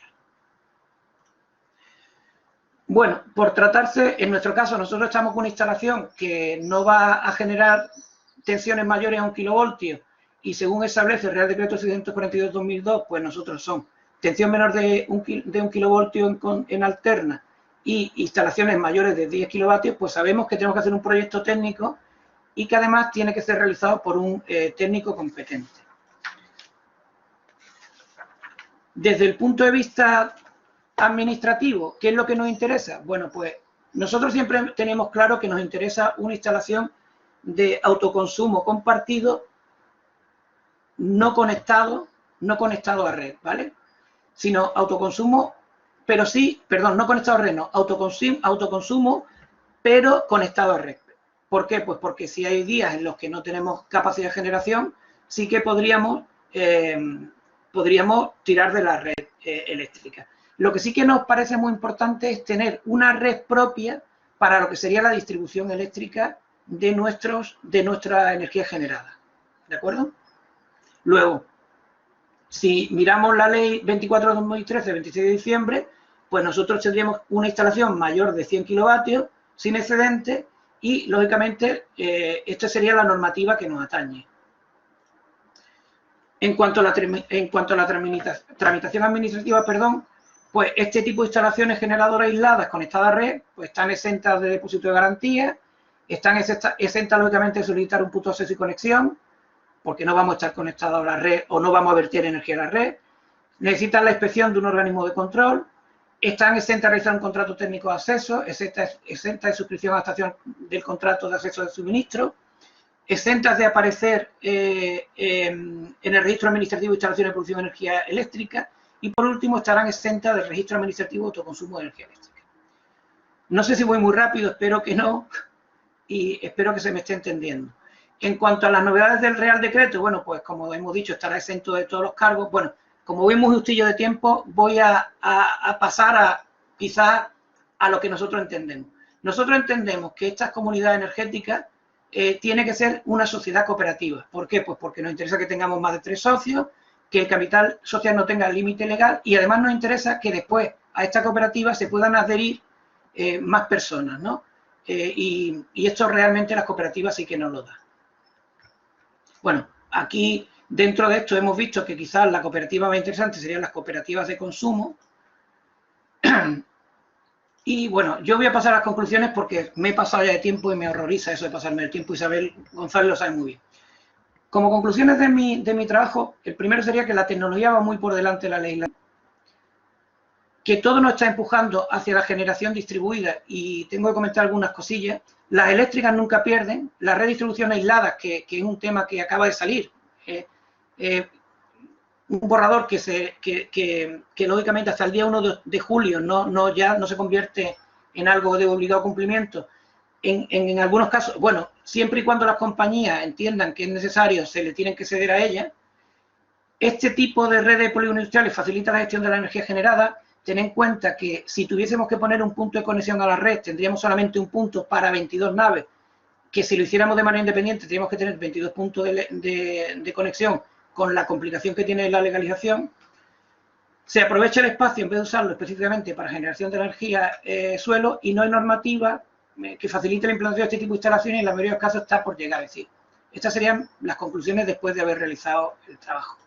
Bueno, por tratarse, en nuestro caso, nosotros estamos con una instalación que no va a generar tensiones mayores a 1 kilovoltio y según establece el Real Decreto 642/2002, pues nosotros son tensión menor de 1 kilovoltio en alterna y instalaciones mayores de 10 kilovatios, pues sabemos que tenemos que hacer un proyecto técnico y que además tiene que ser realizado por un técnico competente. Desde el punto de vista administrativo, ¿qué es lo que nos interesa? Bueno, pues nosotros siempre tenemos claro que nos interesa una instalación de autoconsumo compartido, no conectado a red, ¿vale? Sino autoconsumo, pero sí, perdón, no conectado a red, no, autoconsumo, pero conectado a red. ¿Por qué? Pues porque si hay días en los que no tenemos capacidad de generación, sí que podríamos tirar de la red eléctrica. Lo que sí que nos parece muy importante es tener una red propia para lo que sería la distribución eléctrica de nuestra energía generada. ¿De acuerdo? Luego, si miramos la ley 24/2013, 26 de diciembre, pues nosotros tendríamos una instalación mayor de 100 kilovatios sin excedente y, lógicamente, esta sería la normativa que nos atañe. En cuanto a la tramitación administrativa, pues este tipo de instalaciones generadoras aisladas conectadas a red pues están exentas de depósito de garantía, están exentas, lógicamente, de solicitar un punto de acceso y conexión, porque no vamos a estar conectados a la red o no vamos a verter energía a la red, necesitan la inspección de un organismo de control, están exentas de realizar un contrato técnico de acceso, exentas de suscripción a la estación del contrato de acceso de suministro, exentas de aparecer en el registro administrativo de instalaciones de producción de energía eléctrica y, por último, estarán exentas del registro administrativo de autoconsumo de energía eléctrica. No sé si voy muy rápido, espero que no, y espero que se me esté entendiendo. En cuanto a las novedades del Real Decreto, bueno, pues como hemos dicho, estará exento de todos los cargos. Bueno, como voy muy justillo de tiempo, voy a pasar quizás a lo que nosotros entendemos. Nosotros entendemos que estas comunidades energéticas tiene que ser una sociedad cooperativa. ¿Por qué? Pues porque nos interesa que tengamos más de 3 socios, que el capital social no tenga límite legal y además nos interesa que después a esta cooperativa se puedan adherir más personas, ¿no? Y esto realmente las cooperativas sí que nos lo dan. Bueno, aquí dentro de esto hemos visto que quizás la cooperativa más interesante serían las cooperativas de consumo. Y bueno, yo voy a pasar a las conclusiones porque me he pasado ya de tiempo y me horroriza eso de pasarme el tiempo. Isabel González lo sabe muy bien. Como conclusiones de mi trabajo, el primero sería que la tecnología va muy por delante de la ley, que todo nos está empujando hacia la generación distribuida y tengo que comentar algunas cosillas. Las eléctricas nunca pierden, la redistribución aislada, que es un tema que acaba de salir, un borrador que lógicamente hasta el día 1 de julio ya no se convierte en algo de obligado cumplimiento. En algunos casos, bueno, siempre y cuando las compañías entiendan que es necesario, se le tienen que ceder a ellas. Este tipo de red de polígonos industriales facilita la gestión de la energía generada. Ten en cuenta que si tuviésemos que poner un punto de conexión a la red, tendríamos solamente un punto para 22 naves, que si lo hiciéramos de manera independiente, tendríamos que tener 22 puntos de conexión, con la complicación que tiene la legalización. Se aprovecha el espacio en vez de usarlo específicamente para generación de energía suelo y no hay normativa que facilite la implantación de este tipo de instalaciones y en la mayoría de los casos está por llegar. Es decir, estas serían las conclusiones después de haber realizado el trabajo.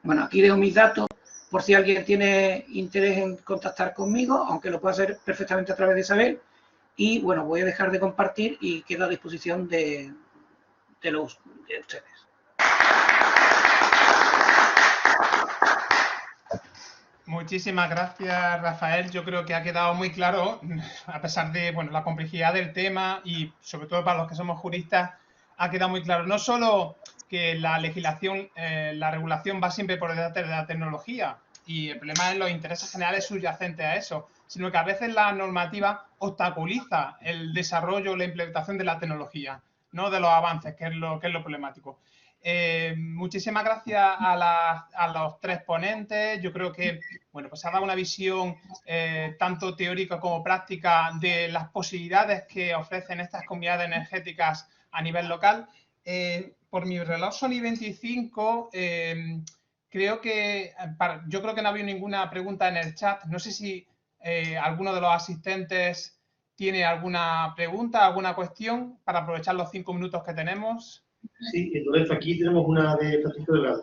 Bueno, aquí dejo mis datos por si alguien tiene interés en contactar conmigo, aunque lo pueda hacer perfectamente a través de Isabel. Y bueno, voy a dejar de compartir y quedo a disposición de ustedes. Muchísimas gracias, Rafael. Yo creo que ha quedado muy claro, a pesar de la complejidad del tema y sobre todo para los que somos juristas, ha quedado muy claro. No solo que la legislación, la regulación va siempre por detrás de la tecnología y el problema es los intereses generales subyacentes a eso, sino que a veces la normativa obstaculiza el desarrollo, la implementación de la tecnología, no de los avances, que es lo problemático. Muchísimas gracias a los tres ponentes. Yo creo que pues ha dado una visión tanto teórica como práctica de las posibilidades que ofrecen estas comunidades energéticas a nivel local. Por mi reloj son y 25. Yo creo que no ha habido ninguna pregunta en el chat. No sé si alguno de los asistentes tiene alguna pregunta, alguna cuestión para aprovechar los 5 minutos que tenemos. Sí, entonces aquí tenemos una de Francisco Delgado.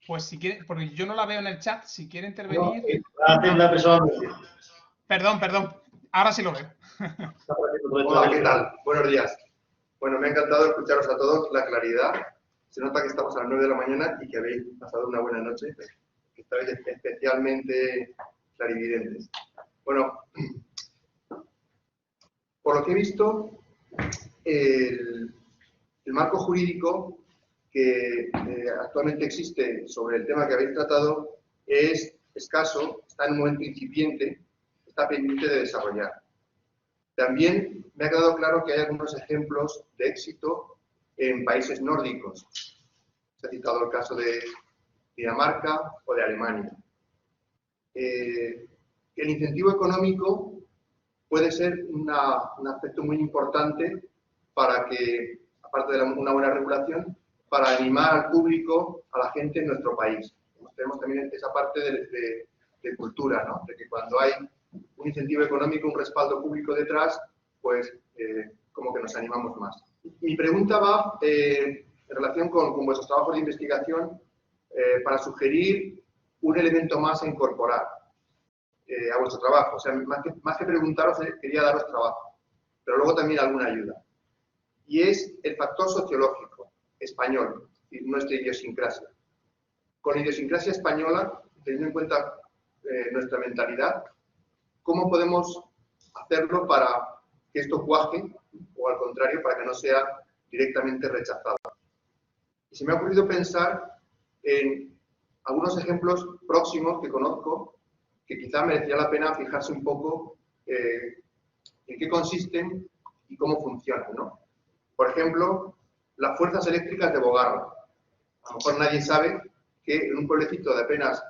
Pues si quiere, porque yo no la veo en el chat, si quiere intervenir. No, la persona. Perdón, ahora sí lo veo. Hola, ¿qué tal? Buenos días. Bueno, me ha encantado escucharos a todos, la claridad. Se nota que estamos a las 9 de la mañana y que habéis pasado una buena noche, que estáis especialmente clarividentes. Bueno, por lo que he visto, el marco jurídico que actualmente existe sobre el tema que habéis tratado es escaso, está en un momento incipiente, está pendiente de desarrollar. También me ha quedado claro que hay algunos ejemplos de éxito en países nórdicos. Se ha citado el caso de Dinamarca o de Alemania. El incentivo económico puede ser un aspecto muy importante para que, aparte de una buena regulación, para animar al público, a la gente en nuestro país. Tenemos también esa parte de cultura, ¿no? De que cuando hay un incentivo económico, un respaldo público detrás, pues como que nos animamos más. Mi pregunta va en relación con vuestros trabajos de investigación para sugerir un elemento más a incorporar a vuestro trabajo. O sea, más que preguntaros, quería daros trabajo, pero luego también alguna ayuda. Y es el factor sociológico español, y nuestra idiosincrasia. Con la idiosincrasia española, teniendo en cuenta nuestra mentalidad, ¿cómo podemos hacerlo para que esto cuaje, o al contrario, para que no sea directamente rechazado? Y se me ha ocurrido pensar en algunos ejemplos próximos que conozco, que quizá merecería la pena fijarse un poco en qué consisten y cómo funcionan, ¿no? Por ejemplo, las fuerzas eléctricas de Bogarra. A lo mejor nadie sabe que en un pueblecito de apenas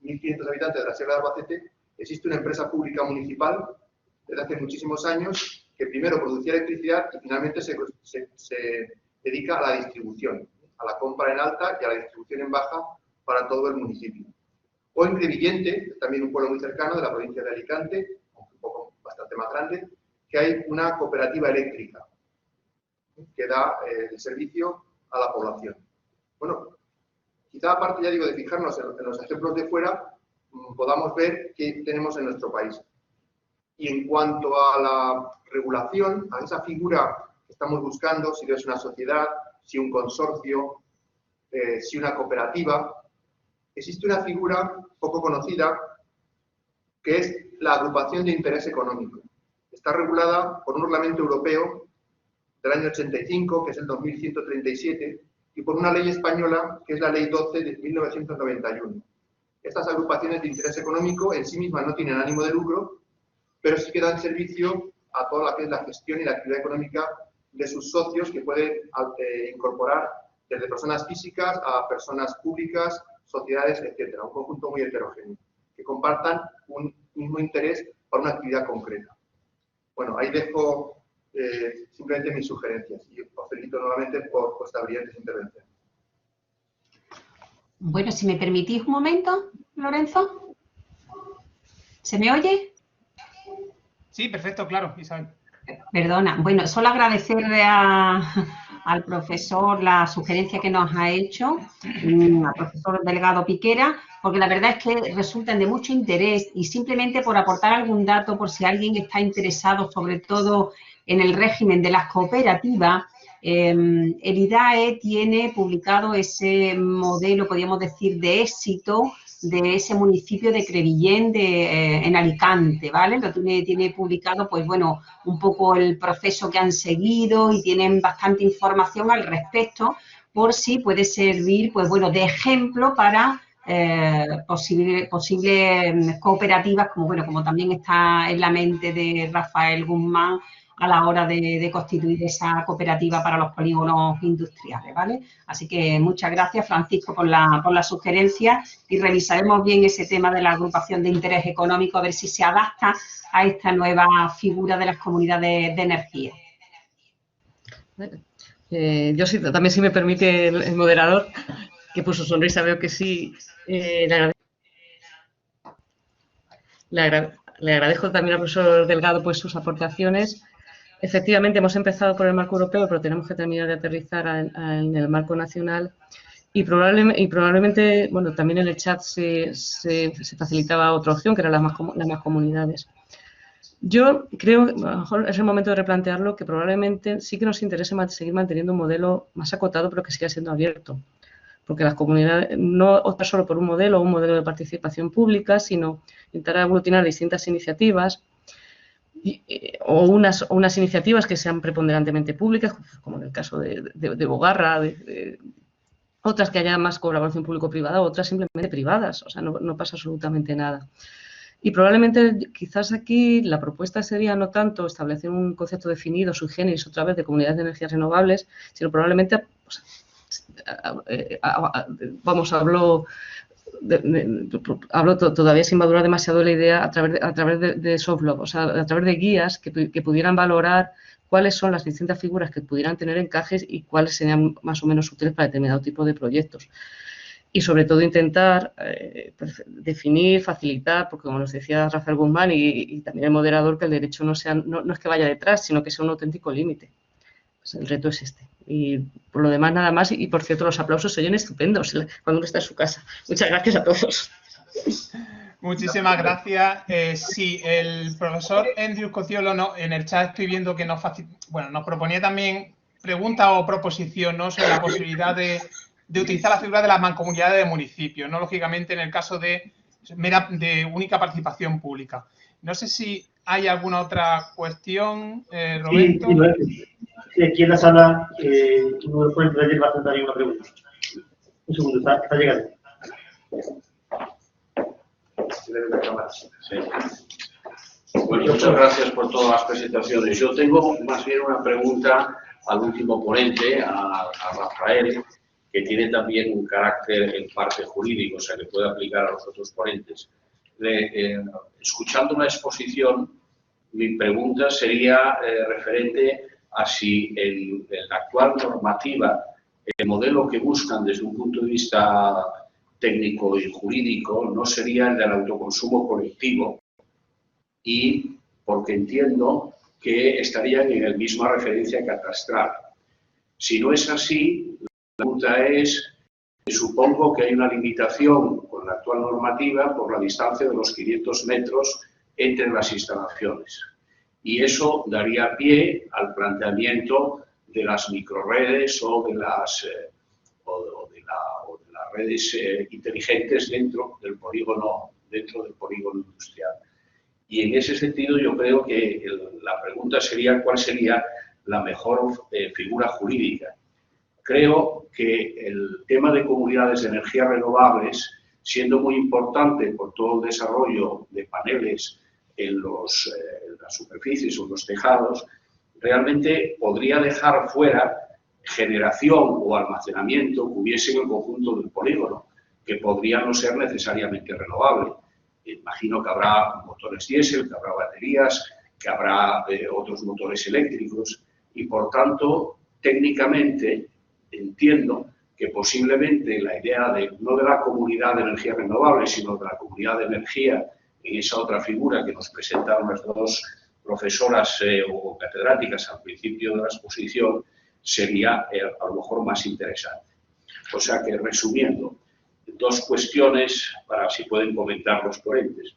1.500 habitantes de la Sierra de Albacete existe una empresa pública municipal desde hace muchísimos años que primero producía electricidad y finalmente se dedica a la distribución, a la compra en alta y a la distribución en baja para todo el municipio. O en Crevillente, también un pueblo muy cercano de la provincia de Alicante, un poco bastante más grande, que hay una cooperativa eléctrica que da el servicio a la población. Bueno, quizá aparte, ya digo, de fijarnos en los ejemplos de fuera, podamos ver qué tenemos en nuestro país. Y en cuanto a la regulación, a esa figura que estamos buscando, si es una sociedad, si un consorcio, si una cooperativa, existe una figura poco conocida que es la agrupación de interés económico. Está regulada por un reglamento europeo del año 85, que es el 2137, y por una ley española, que es la Ley 12 de 1991. Estas agrupaciones de interés económico en sí mismas no tienen ánimo de lucro, pero sí que dan servicio a toda la que es la gestión y la actividad económica de sus socios, que pueden incorporar desde personas físicas a personas públicas, sociedades, etcétera, un conjunto muy heterogéneo, que compartan un mismo interés para una actividad concreta. Bueno, ahí dejo simplemente mis sugerencias y os felicito nuevamente por vuestras brillantes intervenciones. Bueno, si me permitís un momento, Lorenzo. ¿Se me oye? Sí, perfecto, claro, Isabel. Perdona. Bueno, solo agradecerle a al profesor la sugerencia que nos ha hecho, al profesor Delgado Piquera, porque la verdad es que resultan de mucho interés y simplemente por aportar algún dato, por si alguien está interesado sobre todo en el régimen de las cooperativas, el IDAE tiene publicado ese modelo, podríamos decir, de éxito de ese municipio de Crevillent en Alicante, ¿vale? Lo tiene publicado, pues bueno, un poco el proceso que han seguido y tienen bastante información al respecto, por si puede servir, pues bueno, de ejemplo para posibles cooperativas, como también está en la mente de Rafael Guzmán a la hora de constituir esa cooperativa para los polígonos industriales, ¿vale? Así que muchas gracias, Francisco, por la sugerencia y revisaremos bien ese tema de la agrupación de interés económico a ver si se adapta a esta nueva figura de las comunidades de energía. Yo sí, también, si me permite el moderador, que puso sonrisa, veo que sí. Le agradezco también al profesor Delgado pues sus aportaciones. Efectivamente, hemos empezado por el marco europeo, pero tenemos que terminar de aterrizar en el marco nacional y probablemente, bueno, también en el chat se facilitaba otra opción, que eran las más comunidades. Yo creo que a lo mejor es el momento de replantearlo, que probablemente sí que nos interese seguir manteniendo un modelo más acotado, pero que siga siendo abierto. Porque las comunidades no optan solo por un modelo de participación pública, sino intentar aglutinar distintas iniciativas o unas iniciativas que sean preponderantemente públicas, como en el caso de Bogarra, otras que haya más colaboración público-privada, otras simplemente privadas, o sea, no pasa absolutamente nada. Y probablemente quizás aquí la propuesta sería no tanto establecer un concepto definido, sui generis, otra vez, de comunidades de energías renovables, sino probablemente, pues, hablo todavía sin madurar demasiado la idea a través de soft law, o sea, a través de guías que pudieran valorar cuáles son las distintas figuras que pudieran tener encajes y cuáles serían más o menos útiles para determinado tipo de proyectos. Y sobre todo intentar definir, facilitar, porque como nos decía Rafael Guzmán y también el moderador, que el derecho no es que vaya detrás, sino que sea un auténtico límite. Pues el reto es este. Y por lo demás, nada más. Y por cierto, los aplausos se oyen estupendos cuando uno está en su casa. Muchas gracias a todos. Muchísimas gracias. Sí, el profesor Andrew Cociolo, en el chat estoy viendo que nos proponía también pregunta o proposición, ¿no?, sobre la posibilidad de utilizar la figura de las mancomunidades de municipios, ¿no?, lógicamente en el caso de única participación pública. No sé si hay alguna otra cuestión, Roberto. Sí, aquí en la sala uno de los ponentes de ayer va a hacer también una pregunta. Un segundo, está llegando. Sí. Bueno, muchas gracias por todas las presentaciones. Yo tengo más bien una pregunta al último ponente, a Rafael, que tiene también un carácter en parte jurídico, o sea, que puede aplicar a los otros ponentes. Escuchando la exposición, mi pregunta sería referente a si en la actual normativa, el modelo que buscan desde un punto de vista técnico y jurídico no sería el del autoconsumo colectivo, y porque entiendo que estarían en la misma referencia catastral. Si no es así, la pregunta es, supongo que hay una limitación con la actual normativa por la distancia de los 500 metros entre las instalaciones. Y eso daría pie al planteamiento de las microredes o de las redes inteligentes dentro del polígono industrial. Y en ese sentido yo creo que la pregunta sería cuál sería la mejor figura jurídica. Creo que el tema de comunidades de energías renovables, siendo muy importante por todo el desarrollo de paneles en las superficies o en los tejados, realmente podría dejar fuera generación o almacenamiento que hubiese en el conjunto del polígono, que podría no ser necesariamente renovable. Imagino que habrá motores diésel, que habrá baterías, que habrá otros motores eléctricos y, por tanto, técnicamente entiendo que posiblemente la idea no de la comunidad de energía renovable, sino de la comunidad de energía en esa otra figura que nos presentaron las dos profesoras o catedráticas al principio de la exposición, sería a lo mejor más interesante. O sea que, resumiendo, dos cuestiones para si pueden comentar los ponentes.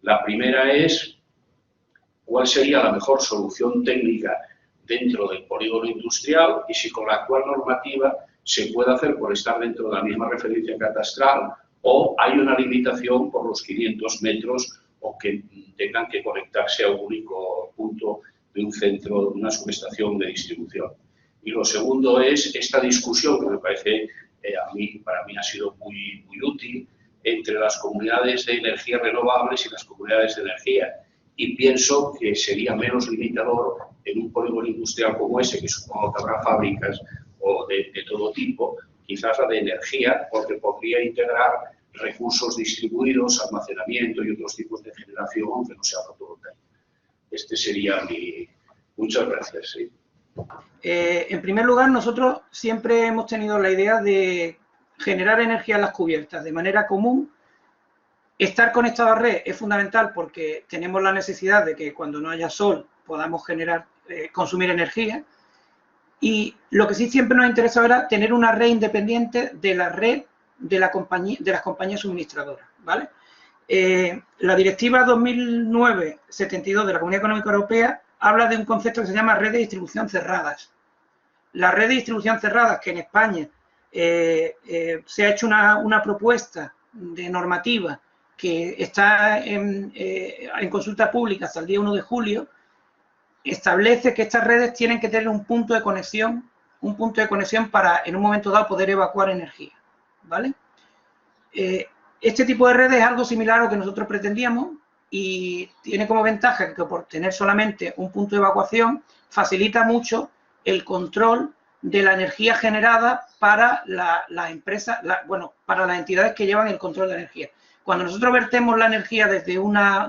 La primera es cuál sería la mejor solución técnica dentro del polígono industrial y si con la actual normativa se puede hacer por estar dentro de la misma referencia catastral o hay una limitación por los 500 metros o que tengan que conectarse a un único punto de un centro, de una subestación de distribución. Y lo segundo es esta discusión que me parece, para mí ha sido muy útil, entre las comunidades de energías renovables y las comunidades de energía. Y pienso que sería menos limitador en un polígono industrial como ese, que supongo que habrá fábricas o de todo tipo, quizás la de energía, porque podría integrar recursos distribuidos, almacenamiento y otros tipos de generación que no sea fotovoltaica. Este sería mi... Muchas gracias. Sí. En primer lugar, nosotros siempre hemos tenido la idea de generar energía en las cubiertas de manera común. Estar conectado a red es fundamental porque tenemos la necesidad de que cuando no haya sol podamos consumir energía. Y lo que sí siempre nos interesa era tener una red independiente de la red de las compañías suministradoras, ¿vale? La Directiva 2009/72 de la Comunidad Económica Europea habla de un concepto que se llama red de distribución cerradas. La red de distribución cerradas, que en España se ha hecho una propuesta de normativa que está en consulta pública hasta el día 1 de julio, establece que estas redes tienen que tener un punto de conexión para en un momento dado poder evacuar energía, ¿vale? Este tipo de redes es algo similar a lo que nosotros pretendíamos y tiene como ventaja que por tener solamente un punto de evacuación facilita mucho el control de la energía generada para las empresas, para las entidades que llevan el control de la energía. Cuando nosotros vertemos la energía desde una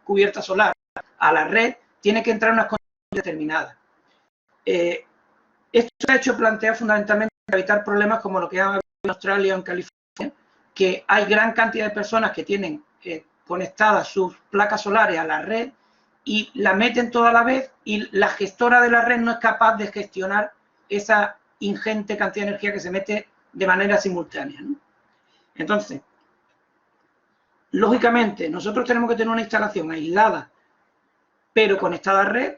cubierta solar a la red, tiene que entrar en unas condiciones determinadas. Esto se ha hecho plantear fundamentalmente para evitar problemas como lo que ha habido en Australia o en California, que hay gran cantidad de personas que tienen conectadas sus placas solares a la red y la meten toda a la vez y la gestora de la red no es capaz de gestionar esa ingente cantidad de energía que se mete de manera simultánea, ¿no? Entonces, lógicamente, nosotros tenemos que tener una instalación aislada, pero conectada a red.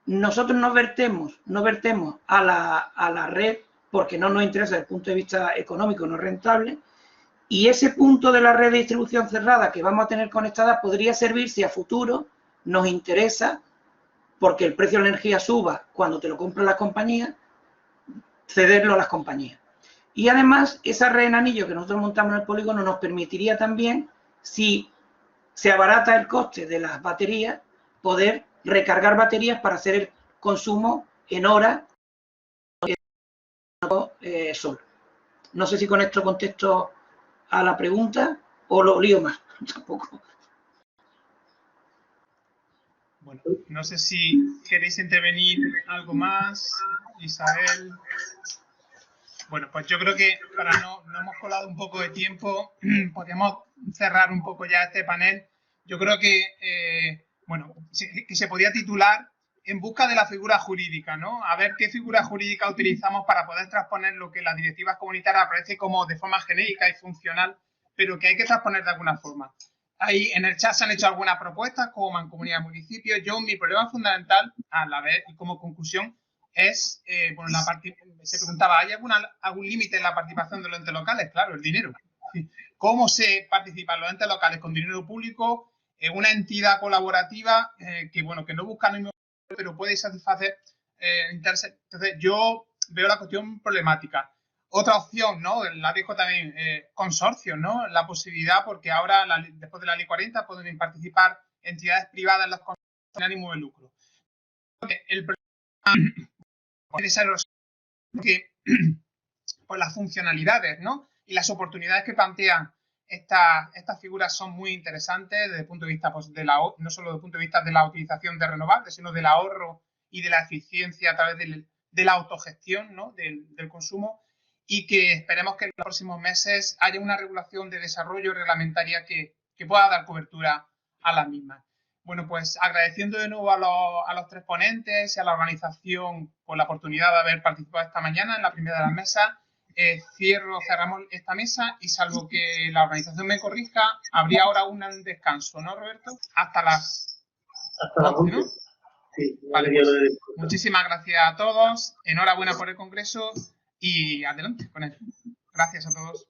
Nosotros no vertemos a la red porque no nos interesa desde el punto de vista económico, no es rentable. Y ese punto de la red de distribución cerrada que vamos a tener conectada podría servir si a futuro nos interesa, porque el precio de la energía suba cuando te lo compran las compañías, cederlo a las compañías. Y además, esa red en anillo que nosotros montamos en el polígono nos permitiría también, si se abarata el coste de las baterías, poder recargar baterías para hacer el consumo en horas sol. No sé si con esto contesto a la pregunta o lo lío más. Tampoco. Bueno, no sé si queréis intervenir algo más, Isabel. Bueno, pues yo creo que no hemos colado un poco de tiempo, podríamos cerrar un poco ya este panel. Yo creo que, que se podía titular En busca de la figura jurídica, ¿no? A ver qué figura jurídica utilizamos para poder transponer lo que las directivas comunitarias aparece como de forma genérica y funcional, pero que hay que transponer de alguna forma. Ahí en el chat se han hecho algunas propuestas, como mancomunidad de municipios. Mi problema fundamental, a la vez y como conclusión, es, se preguntaba, ¿hay algún límite en la participación de los entes locales? Claro, el dinero. ¿Cómo se participan los entes locales con dinero público en una entidad colaborativa que no busca ningún, pero puede satisfacer intereses? Entonces, yo veo la cuestión problemática. Otra opción, ¿no? La dejo también, consorcios, ¿no? La posibilidad, porque ahora, después de la Ley 40, pueden participar entidades privadas en los consorcios sin ánimo de lucro. El problema puede ser que pues las funcionalidades, ¿no? Y las oportunidades que plantean estas figuras son muy interesantes desde el punto de vista, pues, no solo desde el punto de vista de la utilización de renovables, sino del ahorro y de la eficiencia a través de la autogestión, ¿no? del consumo, y que esperemos que en los próximos meses haya una regulación de desarrollo reglamentaria que pueda dar cobertura a las mismas. Bueno, pues agradeciendo de nuevo a los tres ponentes y a la organización por la oportunidad de haber participado esta mañana en la primera de las mesas. Cerramos esta mesa y salvo que la organización me corrija, habría ahora un descanso, ¿no, Roberto? Hasta las 11, ¿no? Sí, vale, pues, muchísimas gracias a todos, enhorabuena por el congreso y adelante con él. Gracias a todos.